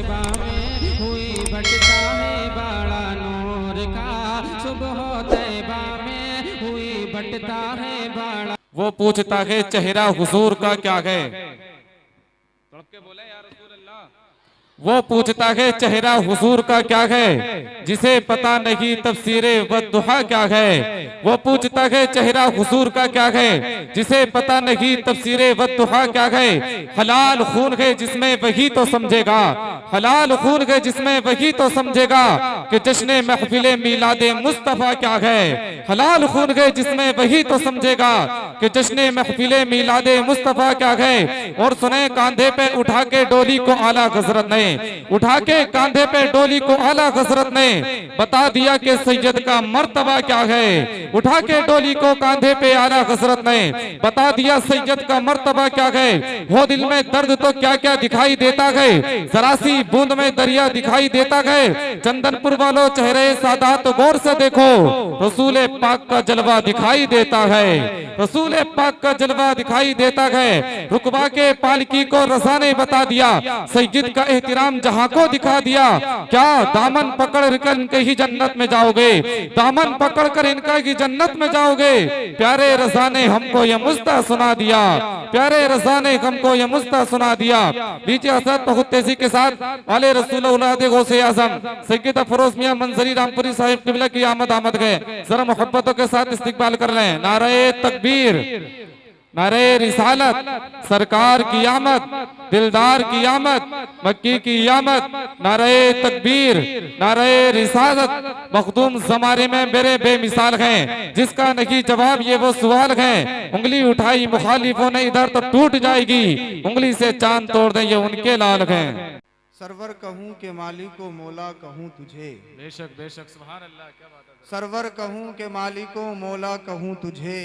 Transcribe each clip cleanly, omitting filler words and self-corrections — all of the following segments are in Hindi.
तैबा में हुई बटता है बड़ा नूर का, सुबह तैबा में हुई बटता है बड़ा। वो पूछता है चेहरा हुजूर का क्या है, तड़प के बोले या रसूल अल्लाह। वो पूछता है चेहरा हुजूर का क्या है, जिसे पता नहीं तफसीरे वद्दुहा क्या है। वो पूछता है चेहरा हुजूर का क्या है, जिसे पता नहीं तफसीरे वद्दुहा क्या है। हलाल खून है जिसमें वही तो समझेगा, हलाल खून है जिसमें वही तो समझेगा कि जश्न महफिले मीलादे मुस्तफा क्या है। हलाल खून है जिसमें वही तो समझेगा कि जश्न महफिले मीलादे मुस्तफा क्या है। और सुने कांधे पे उठा के डोली को आला हजरत ने, उठा के कांधे पे डोली को आला हजरत ने बता दिया कि सैयद का मर्तबा क्या है। उठा के डोली को कांधे पे आला हजरत ने बता दिया सैयद का मर्तबा क्या है। हो दिल में दर्द तो क्या क्या दिखाई देता है, जरा सी बूंद में दरिया दिखाई देता है। चंदनपुर वालों चेहरे सादात गौर से देखो, रसूल पाक का जलवा दिखाई देता है, रसूल पाक का जलवा दिखाई देता है। रुकबा के पालकी को रजा ने बता दिया, सैयद का एहतराम जहां को दिखा दिया। क्या दामन पकड़ कर इनके ही जन्नत में जाओगे, दामन पकड़ कर इनका ही जन्नत में जाओगे। प्यारे रजा ने हमको ये मुस्ता सुना दिया, प्यारे रजा ने हमको ये मुस्ता सुना दिया। लीजिए हजरत बहुत तेजी के साथ आले रसूल औलाद गौसे आजम सैयद अफरोज मियां मंजरी रामपुरी साहिब किबला की आमद गए, जरा मोहब्बतों के साथ इस्तिकबाल कर लें। नारे तकबीर, नारे रिसालत, सरकार की आमद, दिलदार की आमद, मक्की की आमद। नारे तकबीर, नारे रिसालत। मखदूम जमाने में मेरे बेमिसाल हैं, जिसका नहीं जवाब ये वो सवाल है। उंगली उठाई मुखालिफों ने इधर तो टूट जाएगी, उंगली से चांद तोड़ दें ये उनके लाल हैं। सरवर कहूँ के मालिको मौला कहूँ तुझे, बेशक बेशक सुभान अल्लाह, क्या बात है। सरवर कहूँ के मालिको मौला कहूँ तुझे,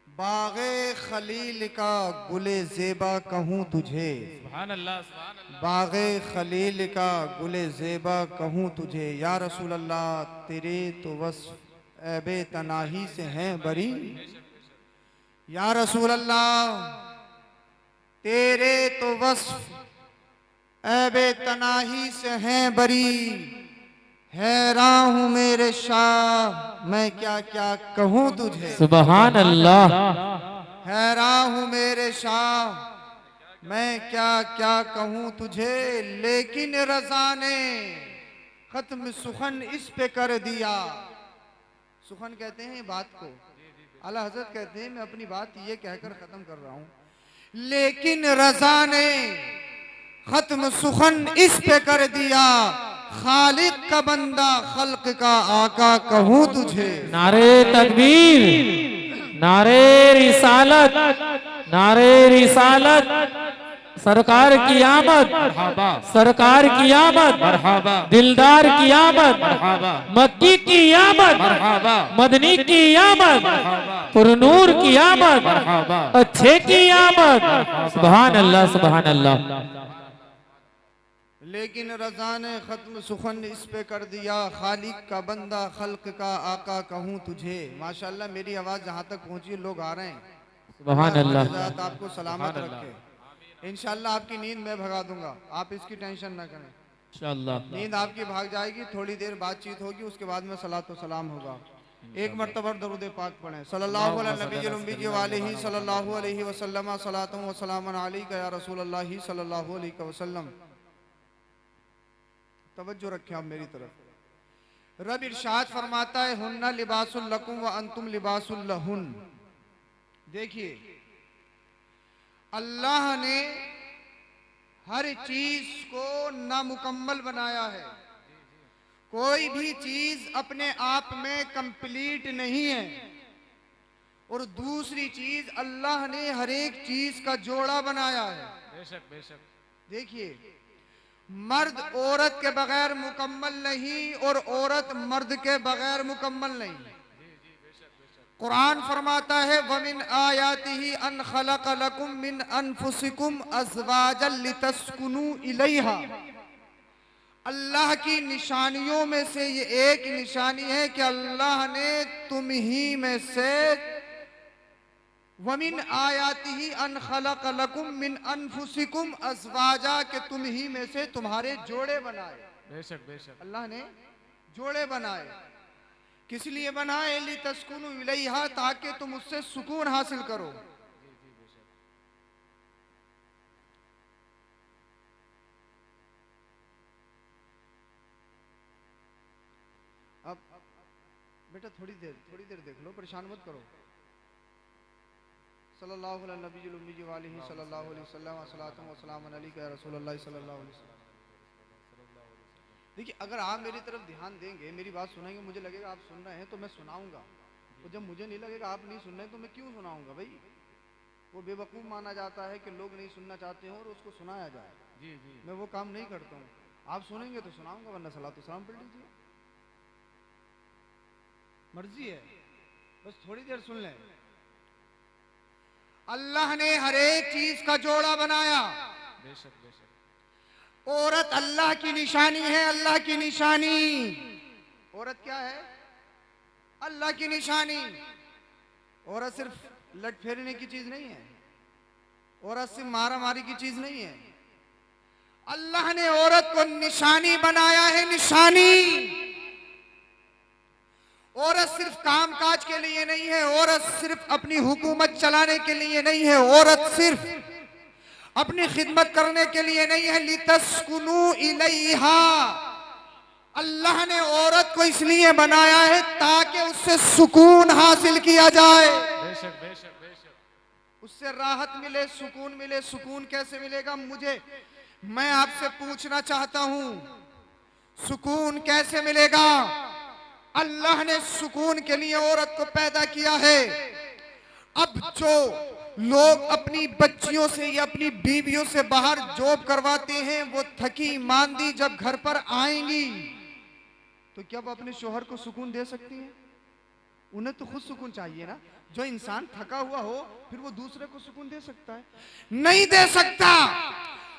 बागे खलील का गुले जेबा कहूँ तुझे, सुभान अल्लाह सुभान अल्लाह। बागे खलील का गुले जेबा कहूँ तुझे। या रसूल अल्लाह तेरे तो वस्फ ऐबे तनाही से हैं बरी, या रसूल अल्लाह तेरे तो वस्फ ऐबे तनाही से हैं बरी। हैरान हूँ मेरे शाह मैं क्या क्या कहूँ तुझे, सुभान अल्लाह। हैरान हूँ मेरे शाह मैं क्या क्या कहूँ तुझे। लेकिन रजा ने खत्म सुखन इस पे कर दिया। सुखन कहते हैं बात को, आला हजरत कहते हैं मैं अपनी बात ये कहकर खत्म कर रहा हूँ। लेकिन रजा ने खत्म सुखन इस पे कर दिया, खालिक का बंदा खल्क का आका कहूँ तुझे। नारे तकबीर, नारे रिसालत, नारे रिसालत। सरकार की आमद, सरकार की आमद, दिलदार की आमद, मक्की की आमद, मदनी की आमद, पुरनूर की आमद, अच्छे की आमद। सुभान अल्लाह सुभान अल्लाह। लेकिन रजा ने खत्म सुखन इस पे कर दिया, खालिक का बंदा खल्क का आका कहूँ तुझे। माशाल्लाह मेरी आवाज़ जहाँ तक पहुँची लोग आ रहे हैं। सुभान अल्लाह। आपको सलामत रखे, इंशाल्लाह आपकी नींद मैं भगा दूंगा, आप इसकी टेंशन ना करें। इंशाअल्लाह नींद आपकी भाग जाएगी, थोड़ी देर बातचीत होगी, उसके बाद में सलातो सलाम होगा। एक मर्तबा दरूद पाक पढ़ें, सल्लल्लाहु अलैहि वसल्लम, सलातुम व सलामुन अलैका या रसूल अल्लाह सल्लल्लाहु अलैहि वसल्लम। तवज्जो रखें आप मेरी तरफ। रब इरशाद फरमाता है हुन्ना लिबासुल लकुम व अंतुम लिबासुल लहुन। देखिए अल्लाह ने हर चीज को नामुकम्मल बनाया है, कोई भी चीज अपने आप में कंप्लीट नहीं है। और दूसरी चीज अल्लाह ने हर एक चीज का जोड़ा बनाया है। बेशक बेशक। देखिए मर्द औरत के बगैर मुकम्मल नहीं और औरत मर्द के बगैर मुकम्मल नहीं। कुरान फरमाता है वमिन आयातिही अन खलक लकुम मिन अनफुसिकुम अज़वाजन लितस्कुनु इलैहा। अल्लाह की निशानियों में से ये एक निशानी है कि अल्लाह ने तुम ही में से वमिन आयातिही अन खलक लकुम मिन अनफुसिकुम अज़वाजा, के तुम ही में से तुम्हारे जोड़े बनाए। बेशक बेशक अल्लाह ने जोड़े बनाए, किस लिए बनाए? लितस्कुनु इलैहा, ताकि तुम उससे सुकून हासिल करो। अब बेटा थोड़ी देर देख लो, परेशान मत करो। सल्लल्लाहु अलैहि नबील उम्मी व आलिहि सल्लल्लाहु अलैहि वसल्लम अस्सलातु व सलामुन अलैका या रसूलल्लाह सल्लल्लाहु अलैहि वसल्लम। देखिए, अगर आप मेरी तरफ ध्यान देंगे, मेरी बात सुनेंगे, मुझे लगेगा आप सुन रहे हैं तो मैं सुनाऊंगा, तो जब मुझे नहीं लगेगा आप नहीं सुन रहे तो मैं क्यों सुनाऊंगा भाई? वो बेवकूफ़ माना जाता है कि लोग नहीं सुनना चाहते हो और उसको सुनाया जाए। जी जी मैं वो काम नहीं करता हूँ। आप सुनेंगे तो सुनाऊंगा, वरना सलातो सलाम पढ़ लीजिए, मर्जी है, बस थोड़ी देर सुन लें। अल्लाह ने हर एक चीज का जोड़ा बनाया। बेशक बेशक औरत अल्लाह की निशानी है, अल्लाह की निशानी। औरत क्या है? अल्लाह की निशानी। औरत सिर्फ लट फेरने की चीज नहीं है, औरत सिर्फ मारा मारी की चीज नहीं है। अल्लाह ने औरत को निशानी बनाया है, निशानी। औरत सिर्फ कामकाज के लिए नहीं है, औरत सिर्फ अपनी हुकूमत चलाने के लिए नहीं है, औरत सिर्फ अपनी खिदमत करने के लिए नहीं है। लितस्कुनु इलैहा, अल्लाह ने औरत को इसलिए बनाया है ताकि उससे सुकून हासिल किया जाए, बेशक बेशक बेशक उससे राहत मिले, सुकून मिले। सुकून कैसे मिलेगा? मैं आपसे पूछना चाहता हूं, सुकून कैसे मिलेगा? अल्लाह ने सुकून के लिए औरत को पैदा किया है। अब जो लोग अपनी बच्चियों से या अपनी बीवियों से बाहर जॉब करवाते हैं, वो थकी मांदी जब घर पर आएंगी तो क्या वो अपने शोहर को सुकून दे सकती हैं? उन्हें तो खुद सुकून चाहिए ना। जो इंसान थका हुआ हो फिर वो दूसरे को सुकून दे सकता है? नहीं दे सकता।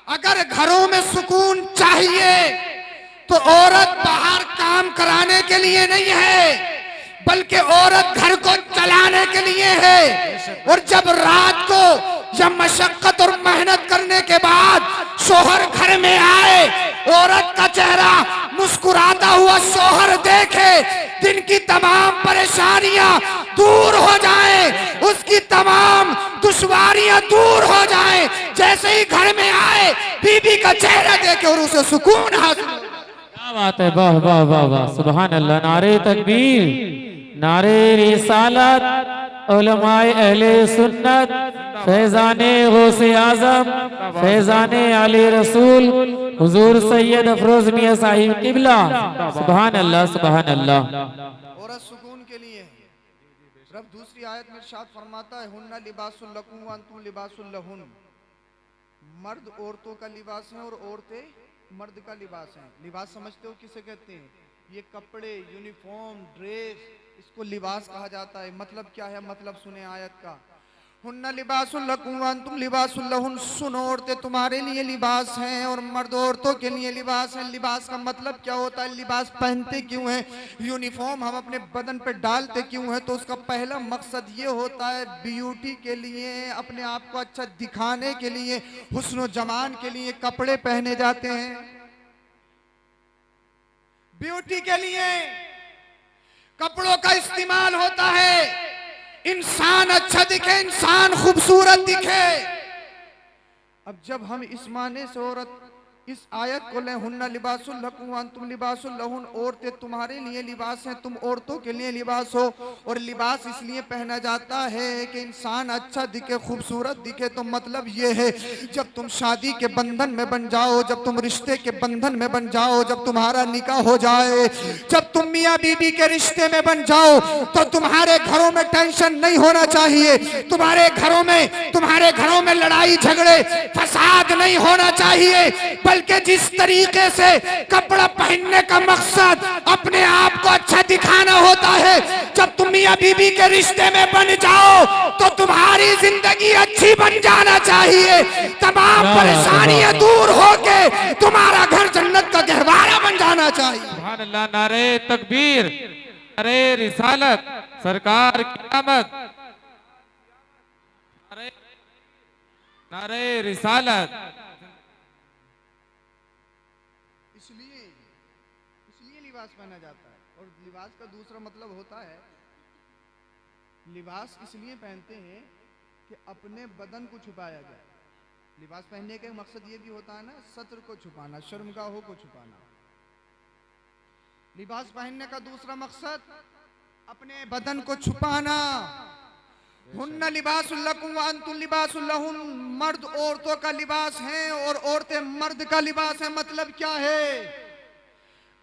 अगर घरों में सुकून चाहिए तो औरत बाहर काम कराने के लिए नहीं है, बल्कि औरत घर को चलाने के लिए है। और जब रात को जब मशक्कत और मेहनत करने के बाद शोहर घर में आए, औरत का चेहरा मुस्कुराता हुआ शोहर देखे, दिन की तमाम परेशानियां दूर हो जाएं, उसकी तमाम दुश्वारियां दूर हो जाएं। जैसे ही घर में आए, बीबी का चेहरा देखे और उसे सुकून हासिल हो। क्या बात है, वाह वाह वाह वाह, सुभान अल्लाह। नारे तकबीर, नारे रिसालत, उलमाए अहले सुन्नत, फैजाने गौसे आजम, फैजाने आले रसूल, हुजूर सैयद अफरोज मियां साहिब किबला, सुभान अल्लाह सुभान अल्लाह। औरत सुकून के लिए। रब दूसरी आयत में इरशाद फरमाता है, हुन्ना लिबासुल लकुम व अंतुम लिबासुल लहुन। मर्द औरतों का लिबास है और औरतें मर्द का लिबास है। लिबास समझते हो किसे कहते हैं? ये कपड़े, यूनिफॉर्म, ड्रेस, इसको लिबास कहा जाता है। मतलब क्या है? मतलब सुने आयत का, हुन्ना लिबासुल लकुम व अंतुम लिबासुल लहुन। सुनो, औरतें तुम्हारे लिए लिबास हैं और मर्द औरतों के लिए लिबास है। लिबास का मतलब क्या होता है? लिबास पहनते क्यों हैं? यूनिफॉर्म हम अपने बदन पे डालते क्यों हैं? तो उसका पहला मकसद ये होता है, ब्यूटी के लिए, अपने आप को अच्छा दिखाने के लिए, हुस्न जमान के लिए कपड़े पहने जाते हैं। ब्यूटी के लिए कपड़ों का इस्तेमाल होता है। इंसान अच्छा दिखे, इंसान खूबसूरत दिखे। अब जब हम इस माने से औरत इस आयत को लें, हुन्ना लिबासुल लकुम व अंतुम लिबासुल लहुन, औरतें तुम्हारे लिए लिबास हैं, तुम औरतों के लिए लिबास हो। और लिबास इसलिए पहना जाता है कि इंसान अच्छा दिखे, खूबसूरत दिखे। तो मतलब ये है, जब तुम शादी के बंधन में बन जाओ, जब तुम रिश्ते के बंधन में बन जाओ, जब तुम्हारा निकाह हो जाए, जब तुम मियाँ बीबी के रिश्ते में बन जाओ, तो तुम्हारे घरों में टेंशन नहीं होना चाहिए। तुम्हारे घरों में लड़ाई झगड़े फसाद नहीं होना चाहिए। बल्कि जिस तरीके से कपड़ा पहनने का मकसद अपने आप को अच्छा दिखाना होता है, जब तुम मियां बीबी के रिश्ते में बन जाओ तो तुम्हारी जिंदगी अच्छी बन जाना चाहिए। तमाम परेशानियां दूर होके तुम्हारा घर जन्नत का गहवारा बन जाना चाहिए। सुभान अल्लाह। नारे तकबीर, नारे रिसालत, सरकार की आमद। नारे रिसालत। इसलिए लिबास पहना जाता है। और लिबास का दूसरा मतलब होता है, लिबास इसलिए पहनते हैं कि अपने बदन को छुपाया जाए। लिबास पहनने का मकसद ये भी होता है ना, सत्र को छुपाना, शर्मगाहों को छुपाना। लिबास पहनने का दूसरा मकसद अपने बदन को छुपाना। हुन्ना लिबासुल लकुम व अंतुम लिबासुल लहुन, मर्द औरतों का लिबास है और औरतें मर्द का लिबास है। मतलब क्या है?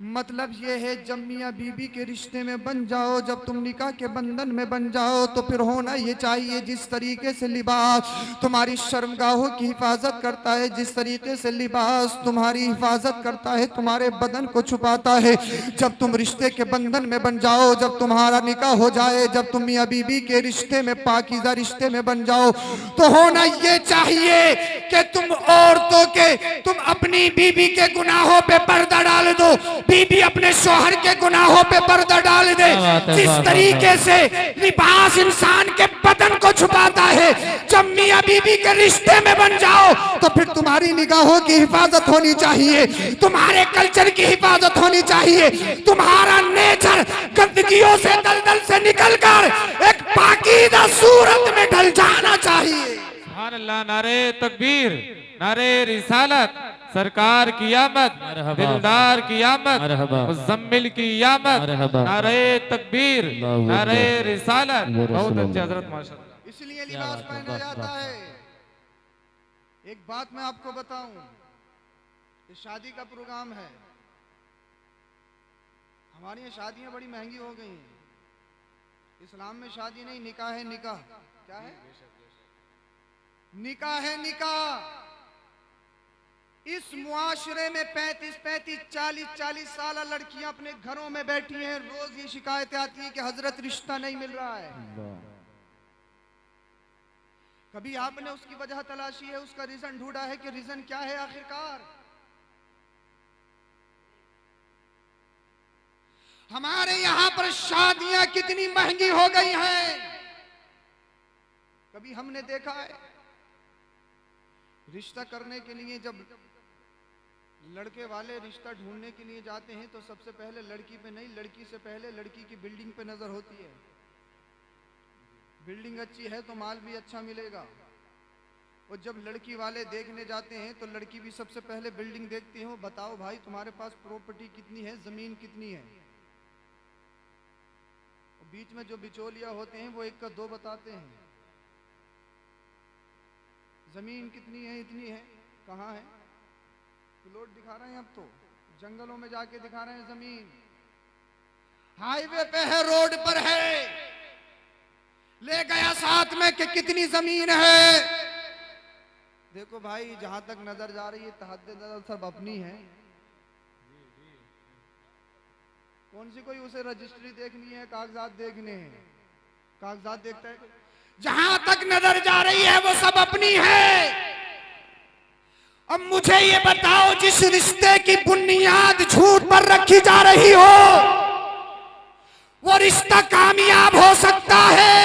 मतलब ये है, जब मियाँ बीबी के रिश्ते में बन जाओ, जब तुम निकाह के बंधन में बन जाओ, तो फिर होना ये चाहिए जिस तरीके से लिबास तुम्हारी शर्मगाहों की हिफाजत करता है, जिस तरीके से लिबास तुम्हारी हिफाजत करता है, तुम्हारे बदन को छुपाता है, जब तुम रिश्ते के बंधन में बन जाओ, जब तुम्हारा निकाह हो जाए, जब तुम मियाँ बीबी के रिश्ते में, पाकीज़ा रिश्ते में बन जाओ, तो होना ये चाहिए कि तुम औरतों के, तुम अपनी बीबी के गुनाहों पे पर्दा डाल दो, बीबी अपने शौहर के गुनाहों पे पर्दा डाल दे। जिस तरीके से लिबास इंसान के बदन को छुपाता है, जब मियाँ बीबी के रिश्ते में बन जाओ, तो फिर तुम्हारी निगाहों की हिफाजत होनी चाहिए, तुम्हारे कल्चर की हिफाजत होनी चाहिए, तुम्हारा नेचर गंदगियों से, दलदल से निकलकर एक पाकीज़ा सूरत में ढल जाना चाहिए। सुभान अल्लाह। नारे तकबीर, नारे रिसालत। सरकार की आमद, दिलदार की आमद, मुज़म्मिल की आमद। नारे तकबीर, नारे रिसालत। बहुत अच्छे हजरत, माशाअल्लाह। इसलिए लिबास पहना जाता है। एक बात मैं आपको बताऊं, ये शादी का प्रोग्राम है, हमारी यहाँ शादियां बड़ी महंगी हो गई हैं। इस्लाम में शादी नहीं, निकाह है। निकाह क्या है? निकाह है, निकाह। इस मुआशरे में 35-35, 40-40 साल लड़कियां अपने घरों में बैठी हैं, रोज ये शिकायतें आती हैं कि हजरत रिश्ता नहीं मिल रहा है। कभी आपने उसकी वजह तलाशी है, उसका रीजन ढूंढा है कि रीजन क्या है आखिरकार? हमारे यहां पर शादियां कितनी महंगी हो गई हैं, कभी हमने देखा है? रिश्ता करने के लिए जब लड़के वाले रिश्ता ढूंढने के लिए जाते हैं, तो सबसे पहले लड़की पे नहीं, लड़की से पहले लड़की की बिल्डिंग पे नजर होती है। बिल्डिंग अच्छी है तो माल भी अच्छा मिलेगा। और जब लड़की वाले देखने जाते हैं तो लड़की भी सबसे पहले बिल्डिंग देखती है। वो बताओ भाई, तुम्हारे पास प्रॉपर्टी कितनी है, जमीन कितनी है? और बीच में जो बिचौलिया होते हैं वो एक का दो बताते हैं। जमीन कितनी है? इतनी है। कहाँ है? प्लॉट दिखा रहे हैं, अब तो जंगलों में जाके दिखा रहे हैं जमीन। हाईवे पे है, रोड पर है, ले गया साथ में कि कितनी जमीन है। देखो भाई, जहां तक नजर जा रही है तहद्दे नजर सब अपनी है। कौन सी कोई उसे रजिस्ट्री देखनी है, कागजात देखने हैं? कागजात देखता है। जहां तक नजर जा रही है वो सब अपनी है। अब मुझे ये बताओ, जिस रिश्ते की बुनियाद झूठ पर रखी जा रही हो, वो रिश्ता कामयाब हो सकता है?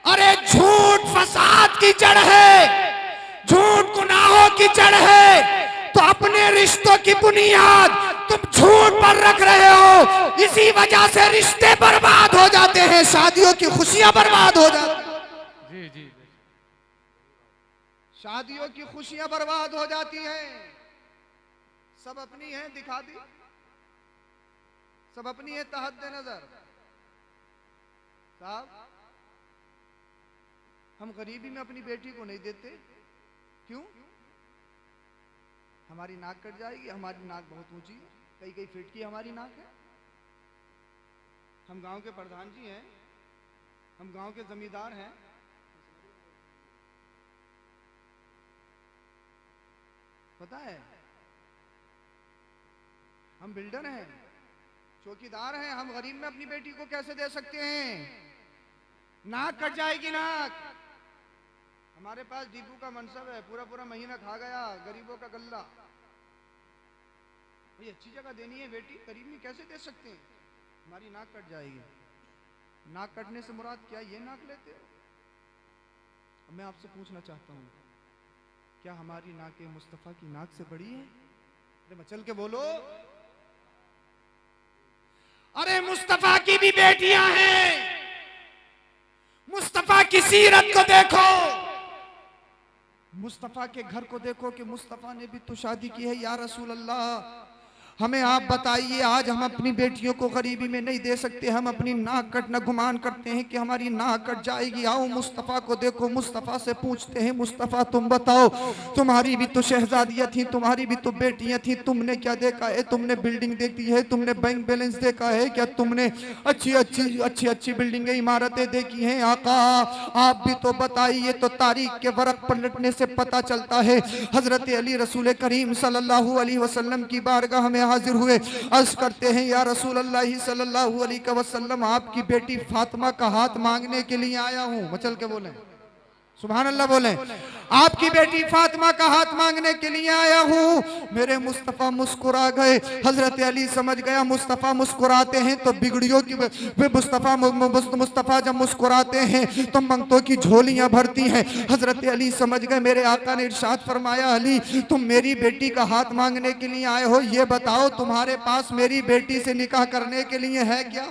अरे झूठ फसाद की जड़ है, झूठ गुनाहों की जड़ है। तो अपने रिश्तों की बुनियाद तुम झूठ पर रख रहे हो, इसी वजह से रिश्ते बर्बाद हो जाते हैं, शादियों की खुशियां बर्बाद हो जाती हैं। जी जी, शादियों की खुशियां बर्बाद हो जाती हैं। सब अपनी है, दिखा दी, सब अपनी है, तहद्दे नजर। साहब, हम गरीबी में अपनी बेटी को नहीं देते। क्यों? हमारी नाक कट जाएगी। हमारी नाक बहुत ऊंची है, कई कई फीट की हमारी नाक है। हम गांव के प्रधान जी हैं, हम गांव के जमींदार हैं। पता है, हम बिल्डर हैं, चौकीदार हैं। हम गरीब में अपनी बेटी को कैसे दे सकते हैं? नाक कट जाएगी नाक। हमारे पास डीपू का मनसब है, पूरा पूरा महीना खा गया गरीबों का गल्ला। भाई अच्छी जगह देनी है बेटी, गरीब में कैसे दे सकते हैं? हमारी नाक कट जाएगी। नाक कटने से मुराद क्या, ये नाक लेते हो? मैं आपसे पूछना चाहता हूँ, क्या हमारी नाकें मुस्तफा की नाक से बड़ी है? अरे मचल के बोलो। अरे मुस्तफा की भी बेटियां हैं। मुस्तफा की सीरत को देखो, मुस्तफा के घर को देखो कि मुस्तफा ने भी तो शादी की है। या रसूल अल्लाह, हमें आप बताइए, आज हम अपनी बेटियों को गरीबी में नहीं दे सकते, हम अपनी नाक कटना गुमान करते हैं कि हमारी नाक कट जाएगी। आओ मुस्तफ़ा को देखो, मुस्तफ़ा से पूछते हैं, मुस्तफ़ा तुम बताओ, तुम्हारी भी तो शहजादियाँ थी, तुम्हारी भी तो बेटियाँ थी, तुमने क्या देखा है? तुमने बिल्डिंग देखी है? तुमने बैंक बैलेंस देखा है क्या? तुमने अच्छी बिल्डिंगें, इमारतें देखी हैं? आका आप भी तो बताइए। तो तारीख के वरक पलटने से पता चलता है हजरत अली रसूल करीम सल्लल्लाहु अलैहि वसल्लम की बारगाह में हाजिर हुए। अर्ज करते हैं, या रसूल अल्लाह सल्लल्लाहु अलैहि वसल्लम, आपकी बेटी फातिमा का हाथ मांगने के लिए आया हूं। मचल के बोले सुभान अल्लाह, बोले आपकी बेटी फातिमा का हाथ मांगने के लिए आया हूं। मेरे मुस्तफ़ा मुस्कुरा गए। हजरत अली समझ गया मुस्तफ़ा मुस्कुराते हैं तो बिगड़ियों की, मुस्तफ़ा जब मुस्कुराते हैं तो मंगतों की झोलियां भरती हैं। हजरत अली समझ गए। मेरे आका ने इरशाद फरमाया, अली तुम मेरी बेटी का हाथ मांगने के लिए आए हो, ये बताओ तुम्हारे पास मेरी बेटी से निकाह करने के लिए है क्या?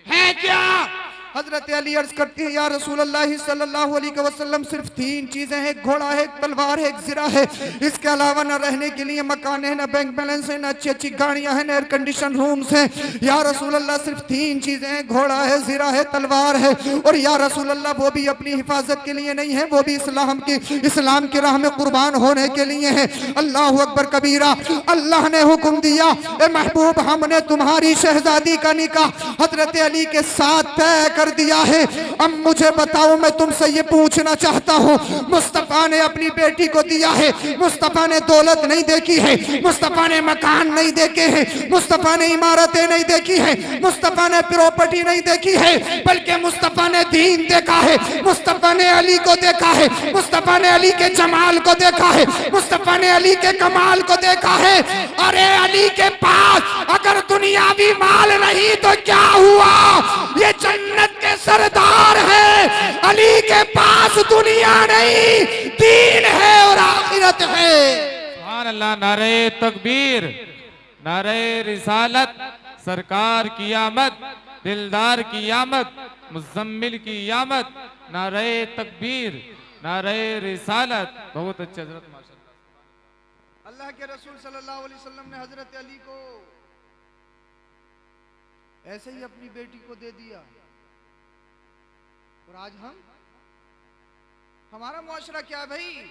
है क्या? हजरत अली अर्ज करती है, या रसूल अल्लाह सल्लल्लाहु अलैहि वसल्लम, सिर्फ 3 चीजें हैं, एक घोड़ा है, एक तलवार है, एक ज़िरा है। इसके अलावा न रहने के लिए मकान है, न बैंक बैलेंस है, न अच्छी गाड़ियां हैं, न एयर कंडीशन रूम्स हैं। या रसूल अल्लाह सिर्फ 3 चीजें हैं, घोड़ा है, ज़िरा है, तलवार है। और या रसूल अल्लाह वो भी अपनी हिफाजत के लिए नहीं है, वो भी इस्लाम की राह में कुर्बान होने के लिए है। अल्लाह अकबर कबीरा। अल्लाह ने हुक्म दिया, ए महबूब हमने तुम्हारी शहजादी का निकाह हजरत अली के साथ तय कर दिया है। अब मुझे बताओ, मैं तुमसे ये पूछना चाहता हूँ, मुस्तफ़ा ने अपनी बेटी को दिया है, मुस्तफ़ा ने दौलत नहीं देखी है, मुस्तफ़ा ने मकान नहीं देखे हैं, मुस्तफ़ा ने इमारतें नहीं देखी है, मुस्तफ़ा ने प्रॉपर्टी नहीं देखी है, बल्कि मुस्तफ़ा ने दीन देखा है, मुस्तफ़ा ने अली को देखा है, मुस्तफ़ा ने अली के जमाल को देखा है, मुस्तफ़ा ने अली के कमाल को देखा है। अरे अली के पास अगर दुनियावी माल नहीं तो क्या हुआ? ये जन्नत के सरदार है। अली के पास दुनिया नहीं, दीन है और आखिरत है। सुभान अल्लाह। नारे तकबीर, नारे रिसालत, सरकार की आमद, दिलदार की आमद, मुजम्मिल की आमद। नारे तकबीर, नारे रिसालत। बहुत अच्छे हजरत, माशाअल्लाह। अल्लाह के रसूल सल्लल्लाहु अलैहि वसल्लम ने हजरत अली को ऐसे ही अपनी बेटी को दे दिया। और आज हमारा मुआशरा क्या है भाई?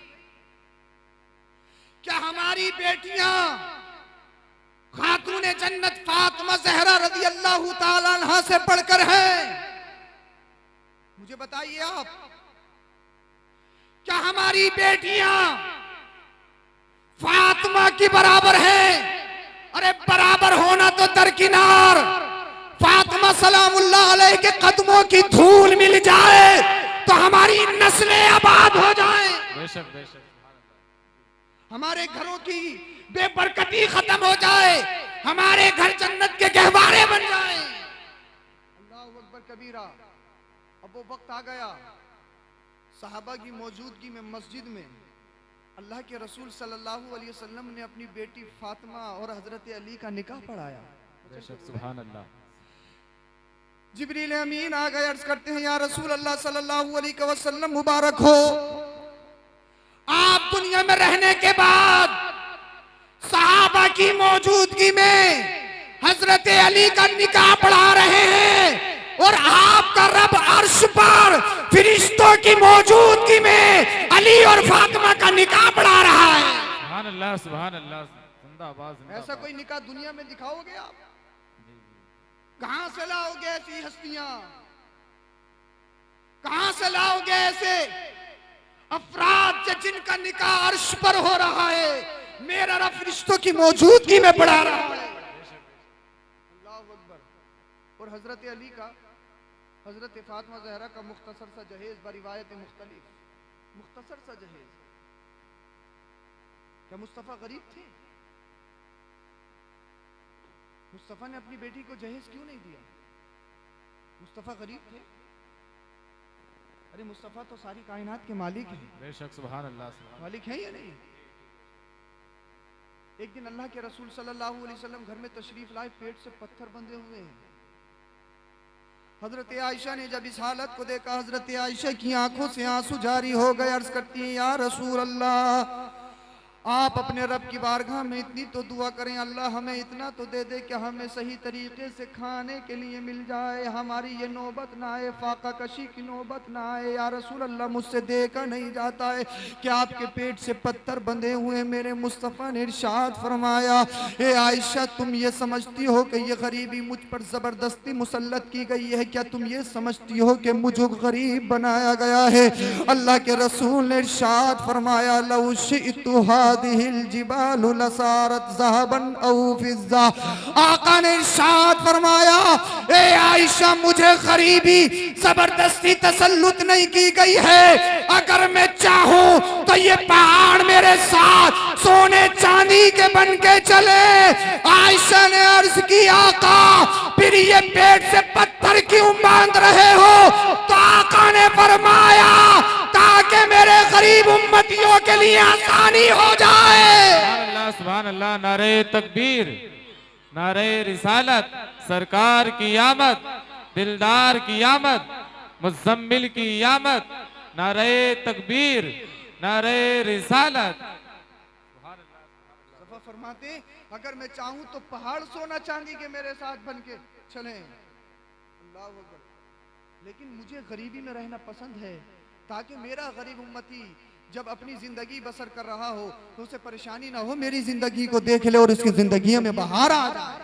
क्या हमारी बेटियां खातून जन्नत फातिमा ज़हरा रज़ी अल्लाह ताला अन्हा से बढ़कर हैं? मुझे बताइए आप, क्या हमारी बेटियां फातिमा की बराबर है? अरे बराबर होना तो दरकिनार, फातिमा सलामुल्लाह अलैह के कदमों की धूल मिल जाए तो हमारी नस्लें आबाद हो जाएं। बेशक बेशक। हमारे घरों की बेबरकती खत्म हो जाए, हमारे घर जन्नत के गहवारे बन जाएं। अल्लाह अकबर कबीरा। अब वो वक्त आ गया, सहाबा की मौजूदगी में मस्जिद में अल्लाह के रसूल सल्लल्लाहु अलैहि वसल्लम ने अपनी बेटी फातिमा और हजरत अली का निकाह पढ़ाया। सुभान अल्लाह। जिब्रील अमीन आ गए, अर्ज करते हैं, या रसूल अल्लाह सल्लल्लाहु अलैहि वसल्लम मुबारक हो, आप दुनिया में रहने के बाद सहाबा की मौजूदगी में हजरत अली का निकाह पढ़ा रहे हैं और आपका रब अर्श पर फरिश्तों की मौजूदगी में अली और फातिमा का निकाह पढ़ा रहा है। सुभान अल्लाह, सुभान अल्लाह। जिंदाबाद। ऐसा कोई निकाह दुनिया में दिखाओगे आप? कहां से लाओगे ऐसी हस्तियां? कहां से लाओगे ऐसे अफराद जिनका निकाह अर्श पर हो रहा है? मेरा रब फरिश्तों की मौजूदगी में पढ़ा रहा है। अल्लाह अकबर। और हजरत अली का, हजरत फातिमा ज़हरा का मुख्तसर सा जहेज बरिवायत मुख्तलिफ, मुख्तसर सा जहेज। क्या मुस्तफ़ा गरीब थे? मुस्तफ़ा ने अपनी बेटी को जहेज क्यों नहीं दिया? मुस्तफ़ा गरीब थे? अरे मुस्तफ़ा तो सारी कायनात के मालिक हैं, बेशक सुभान अल्लाह मालिक हैं या नहीं? एक दिन अल्लाह के रसूल सल्लल्लाहु अलैहि वसल्लम घर में तशरीफ लाए, पेट से पत्थर बंधे हुए हैं। हजरत आयशा ने जब इस हालत को देखा, हजरत आयशा की आंखों से आंसू जारी हो गए। अर्ज करती हैं, या रसूल अल्लाह, आप अपने रब की बारगाह में इतनी तो दुआ करें, अल्लाह हमें इतना तो दे दे कि हमें सही तरीके से खाने के लिए मिल जाए, हमारी ये नौबत ना आए, फाका कशी की नौबत ना आए। या रसूल अल्लाह, मुझसे देखा नहीं जाता है कि आपके पेट से पत्थर बंधे हुए। मेरे मुस्तफ़ा ने इरशाद फरमाया, ए आयशा, तुम ये समझती हो कि ये गरीबी मुझ पर ज़बरदस्ती मुसल्लत की गई है? क्या तुम ये समझती हो कि मुझे गरीब बनाया गया है? अल्लाह के रसूल ने इरशाद फरमाया, लौ शिअतु हादिहिल जिबालु लसारत ज़हबन औ फिज़्ज़ा। आका ने इरशाद फरमाया, ए आयशा, मुझे गरीबी जबरदस्ती तसल्लुत नहीं की गई है। अगर मैं चाहूं तो ये पहाड़ मेरे साथ सोने चांदी के बन के चले। आयशा ने अर्ज की, आका, फिर ये पेट से पत्थर क्यों बांध रहे हो? तो आका ने फरमाया, ताकि मेरे गरीब उम्मतियों के लिए आसानी हो जाए। सुभान अल्लाह। नारे तकबीर, नारे रिसालत, सरकार की आमद, दिलदार की आमद, मुज़म्मिल की आमद, नारे तकबीर, नारे रिसालत। सफा फरमाते, अगर मैं चाहूं तो पहाड़ सोना चांदी के मेरे साथ बन के चले। अल्लाह अकबर। लेकिन मुझे गरीबी में रहना पसंद है, ताकि मेरा गरीब उम्मती जब अपनी जिंदगी बसर कर रहा हो तो उसे परेशानी ना हो, मेरी जिंदगी को देख ले और उसकी जिंदगी में बहार आ जाए।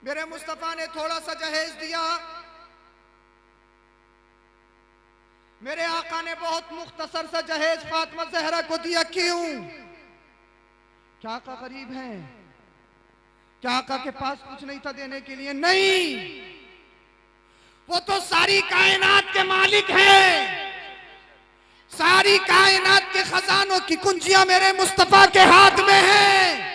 मेरे मुस्तफा ने थोड़ा सा जहेज दिया, मेरे आका ने बहुत मुख्तसर सा जहेज फातिमा ज़हरा को दिया। क्यों? क्या आका गरीब हैं? क्या आका के पास कुछ नहीं था देने के लिए? नहीं, वो तो सारी कायनात के मालिक हैं। सारी कायनात के खजानों की कुंजियां मेरे मुस्तफा के हाथ में हैं।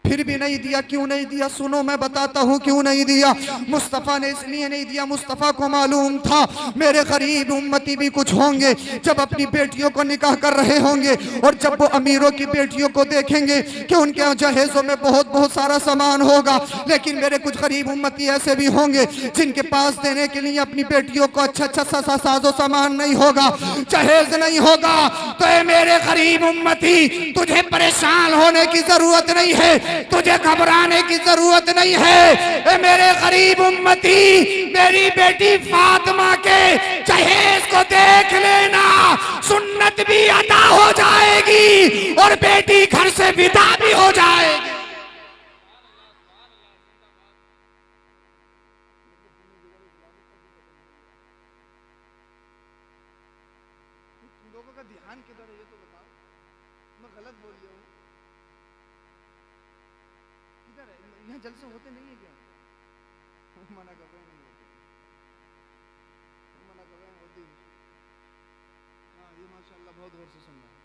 फिर भी नहीं दिया। क्यों नहीं दिया? सुनो, मैं बताता हूँ क्यों नहीं दिया। मुस्तफ़ा ने इसलिए नहीं दिया, मुस्तफ़ा को मालूम था मेरे गरीब उम्मती भी कुछ होंगे जब अपनी बेटियों को निकाह कर रहे होंगे, और जब वो अमीरों की बेटियों को देखेंगे कि उनके जहेज़ों में बहुत बहुत सारा सामान होगा, लेकिन मेरे कुछ गरीब उम्मती ऐसे भी होंगे जिनके पास देने के लिए अपनी बेटियों को अच्छा अच्छा सा साजो सामान नहीं होगा, जहेज नहीं होगा। तो ए मेरे गरीब उम्मती, तुझे परेशान होने की जरूरत नहीं है, तुझे घबराने की जरूरत नहीं है। ए मेरे गरीब उम्मती, मेरी बेटी फातिमा के जहेज को देख लेना, सुन्नत भी अदा हो जाएगी और बेटी घर से विदा भी हो जाएगी। तुम लोगों का ध्यान किधर है ये तो बताओ, मैं गलत बोल रहा हूँ? यहाँ जलसे होते नहीं है क्या? मना कर रहे हैं, नहीं होते, मना कर रहे हैं, होती। हाँ, ये माशाल्लाह बहुत गौर से सुन रहे हैं,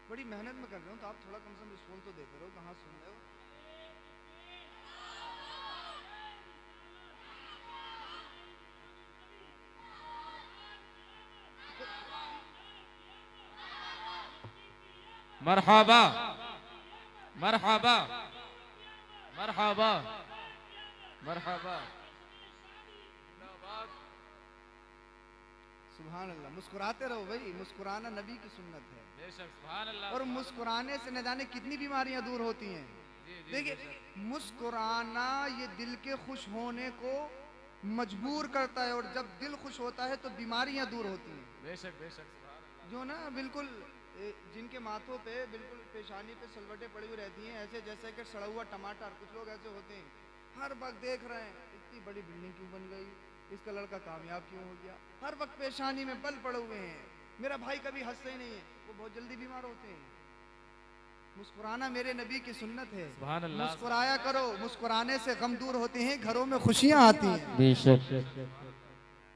बड़ी मेहनत में कर रहे हो, तो आप थोड़ा कम से कम रिस्पॉन्स तो देते रहो, कहाँ सुन रहे हो? मरहबा मरहबा मरहबा मरहबा। सुभान अल्लाह। मुस्कुराते रहो भाई, मुस्कुराना नबी की सुन्नत है। बेशक सुभान अल्लाह। और मुस्कुराने से न जाने कितनी बीमारियां दूर होती हैं। देखिए, मुस्कुराना ये दिल के खुश होने को मजबूर करता है, और जब दिल खुश होता है तो बीमारियां दूर होती हैं। बेशक बेशक सुभान अल्लाह। जो ना बिल्कुल जिनके माथों पे बिल्कुल पेशानी पे सलवटें पड़ी हुई रहती हैं, ऐसे जैसे कि सड़ा हुआ टमाटर, कुछ लोग ऐसे होते हैं, हर वक्त देख रहे हैं इतनी बड़ी बिल्डिंग क्यों बन गई, इसका लड़का कामयाब क्यों हो गया, हर वक्त पेशानी में बल पड़े हुए हैं। मेरा भाई कभी हंसता ही नहीं है, वो बहुत जल्दी बीमार होते हैं। मुस्कुराना मेरे नबी की सुन्नत है। सुभान अल्लाह। मुस्कुराया करो, मुस्कुराने से गम दूर होते हैं, घरों में खुशियां आती हैं।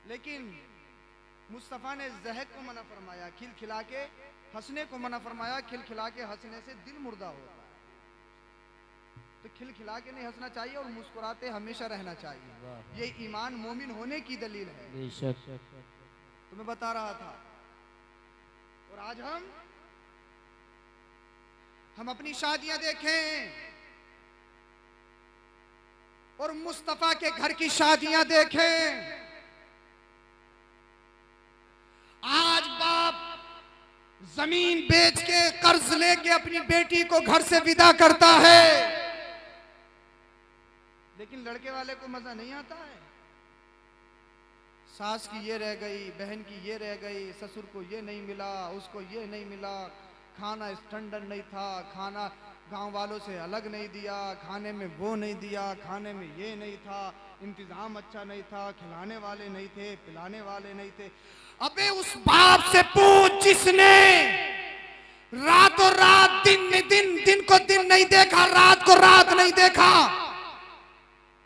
लेकिन मुस्तफ़ा ने ज़हक को मना फरमाया, खिलखिला के हंसने को मना फरमाया। खिलखिला के हंसने से दिल मुर्दा होता है। तो खिलखिला के नहीं हंसना चाहिए और मुस्कुराते हमेशा रहना चाहिए। ये ईमान मोमिन होने की दलील है। बेशक। तो मैं बता रहा था, और आज हम अपनी शादियां देखें और मुस्तफा के घर की शादियां देखें। आज बाप जमीन बेच के कर्ज लेके अपनी बेटी को घर से विदा करता है, लेकिन लड़के वाले को मजा नहीं आता है। सास की ये रह गई, बहन की ये रह गई, ससुर को ये नहीं मिला, उसको ये नहीं मिला, खाना स्टैंडर्ड नहीं था, खाना गांव वालों से अलग नहीं दिया, खाने में वो नहीं दिया, खाने में ये नहीं था, इंतजाम अच्छा नहीं था, खिलाने वाले नहीं थे, पिलाने वाले नहीं थे। अबे उस बाप से पूछ जिसने रातों रात दिन को दिन नहीं देखा, रात को रात नहीं देखा,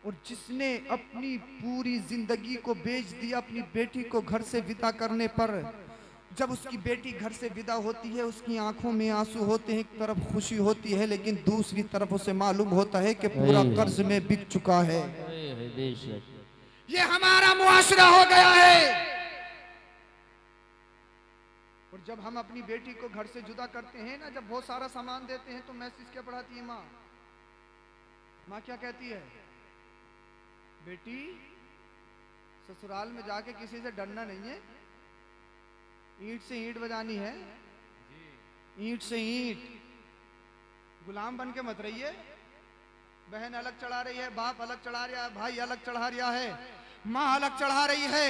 और जिसने अपनी पूरी जिंदगी को बेच दिया अपनी बेटी को घर से विदा करने पर। जब उसकी बेटी घर से विदा होती है उसकी आंखों में आंसू होते हैं, एक तरफ खुशी होती है लेकिन दूसरी तरफ उसे मालूम होता है कि पूरा कर्ज में बिक चुका है। ये हमारा मुआशरा हो गया है। और जब हम अपनी बेटी को घर से जुदा करते हैं ना, जब बहुत सारा सामान देते हैं, तो मैसेज क्या पढ़ाती है माँ? माँ क्या कहती है? बेटी ससुराल में जाके किसी से डरना नहीं है, ईंट से ईंट बजानी है, ईंट से ईंट, गुलाम बन के मत रहिए। बहन अलग चढ़ा रही है, बाप अलग चढ़ा रहा है, भाई अलग चढ़ा रहा है, माँ अलग चढ़ा रही है,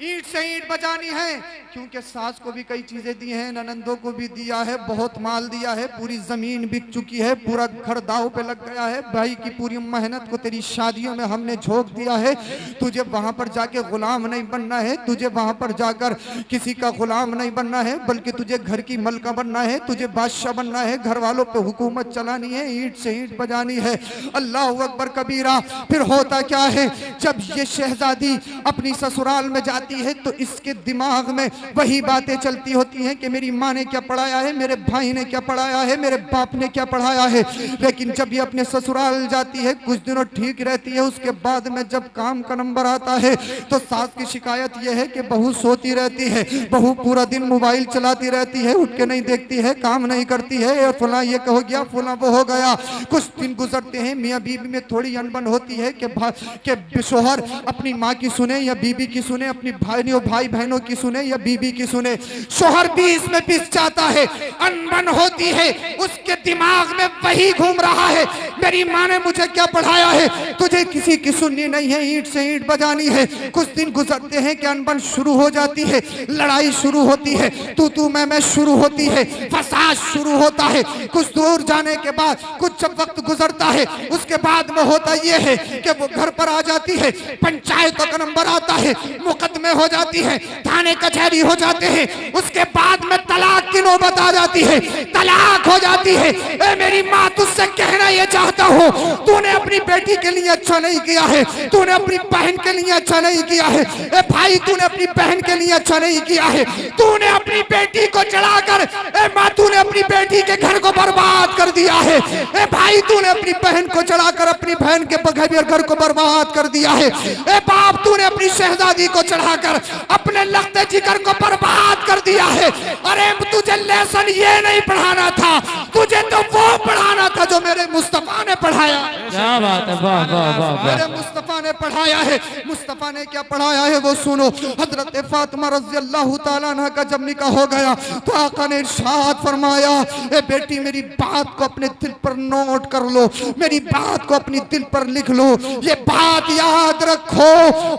ईंट से ईंट बजानी है। क्योंकि सास को भी कई चीजें दी हैं, ननंदों को भी दिया है, बहुत माल दिया है, पूरी जमीन बिक चुकी है, पूरा घर दाव पे लग गया है, भाई की पूरी मेहनत को तेरी शादियों में हमने झोंक दिया है। तुझे वहां पर जाके गुलाम नहीं बनना है, तुझे वहां पर जाकर किसी का गुलाम नहीं बनना है, बल्कि तुझे घर की मलका बनना है, तुझे बादशाह बनना है, घर वालों पे हुकूमत चलानी है, ईंट से ईंट बजानी है। अल्लाह अकबर कबीरा। फिर होता क्या है, जब ये शहजादी अपनी ससुराल में जाती है तो इसके दिमाग में वही बातें चलती होती हैं कि मेरी माँ ने क्या पढ़ाया है, मेरे भाई ने क्या पढ़ाया है, मेरे बाप ने क्या पढ़ाया है। लेकिन जब ये अपने ससुराल जाती है कुछ दिनों ठीक रहती है, उसके बाद में जब काम का नंबर आता है तो सास की शिकायत यह है कि बहू सोती रहती है, बहू पूरा दिन मोबाइल चलाती रहती है, उठ के नहीं देखती है, काम नहीं करती है, फला ये हो गया, फला वो हो गया। कुछ दिन गुजरते हैं, मियाँ बीबी में थोड़ी अनबन होती है कि शोहर अपनी माँ की सुने या बीबी की सुने, अपनी भाई बहनों की सुने या बीबी की सुने। शोहर भी इसमें पिस जाता है, अनबन होती है, उसके दिमाग में वही घूम रहा है, मेरी माँ ने मुझे क्या पढ़ाया है, तुझे किसी की सुननी नहीं है, ईंट से ईंट बजानी है। कुछ दिन गुजरते हैं कि अनबन शुरू हो जाती है, लड़ाई शुरू होती है, तू मैं शुरू होती है, फसाद शुरू होता है। कुछ दूर जाने के बाद कुछ जब वक्त गुजरता है उसके बाद में होता यह है कि वो घर पर आ जाती है, पंचायतों का नंबर आता है, मुकदमे हो जाती है, थाने कचहरी हो जाते हैं, उसके बाद में तलाक की नौबत आ जाती है, तलाक हो जाती है। ए मेरी माँ तुझसे कहना ये चाहता हूँ, तूने अपनी बेटी के लिए अच्छा नहीं किया है, तूने अपनी बहन के लिए अच्छा नहीं किया है, ए भाई तूने अपनी बहन के लिए अच्छा नहीं किया है, तूने अपनी बेटी को चढ़ाकर, ए माँ तूने अपनी बेटी के घर को बर्बाद कर दिया है, ए भाई तूने अपनी बहन को चढ़ाकर अपनी बहन के घर को बर्बाद कर दिया है, ए बाप तूने अपनी शहजादी को चढ़ाकर अपने लगते जिगर को बर्बाद कर दिया है। अरे तुझे लेसन ये नहीं पढ़ाना था, तुझे तो वो पढ़ाना था जो मेरे मुस्तफा ने पढ़ाया। क्या बात है, वाह वाह वाह। मेरे मुस्तफा ने पढ़ाया है। मुस्तफा ने क्या पढ़ाया है वो सुनो। हजरत फातिमा रज़ी अल्लाह ताला अन्हा का जब निकाह हो गया तो आका ने इरशाद फरमाया, ए बेटी मेरी बात को अपने दिल पर नोट कर लो, मेरी बात को अपनी दिल पर लिख लो, ये बात याद रखो,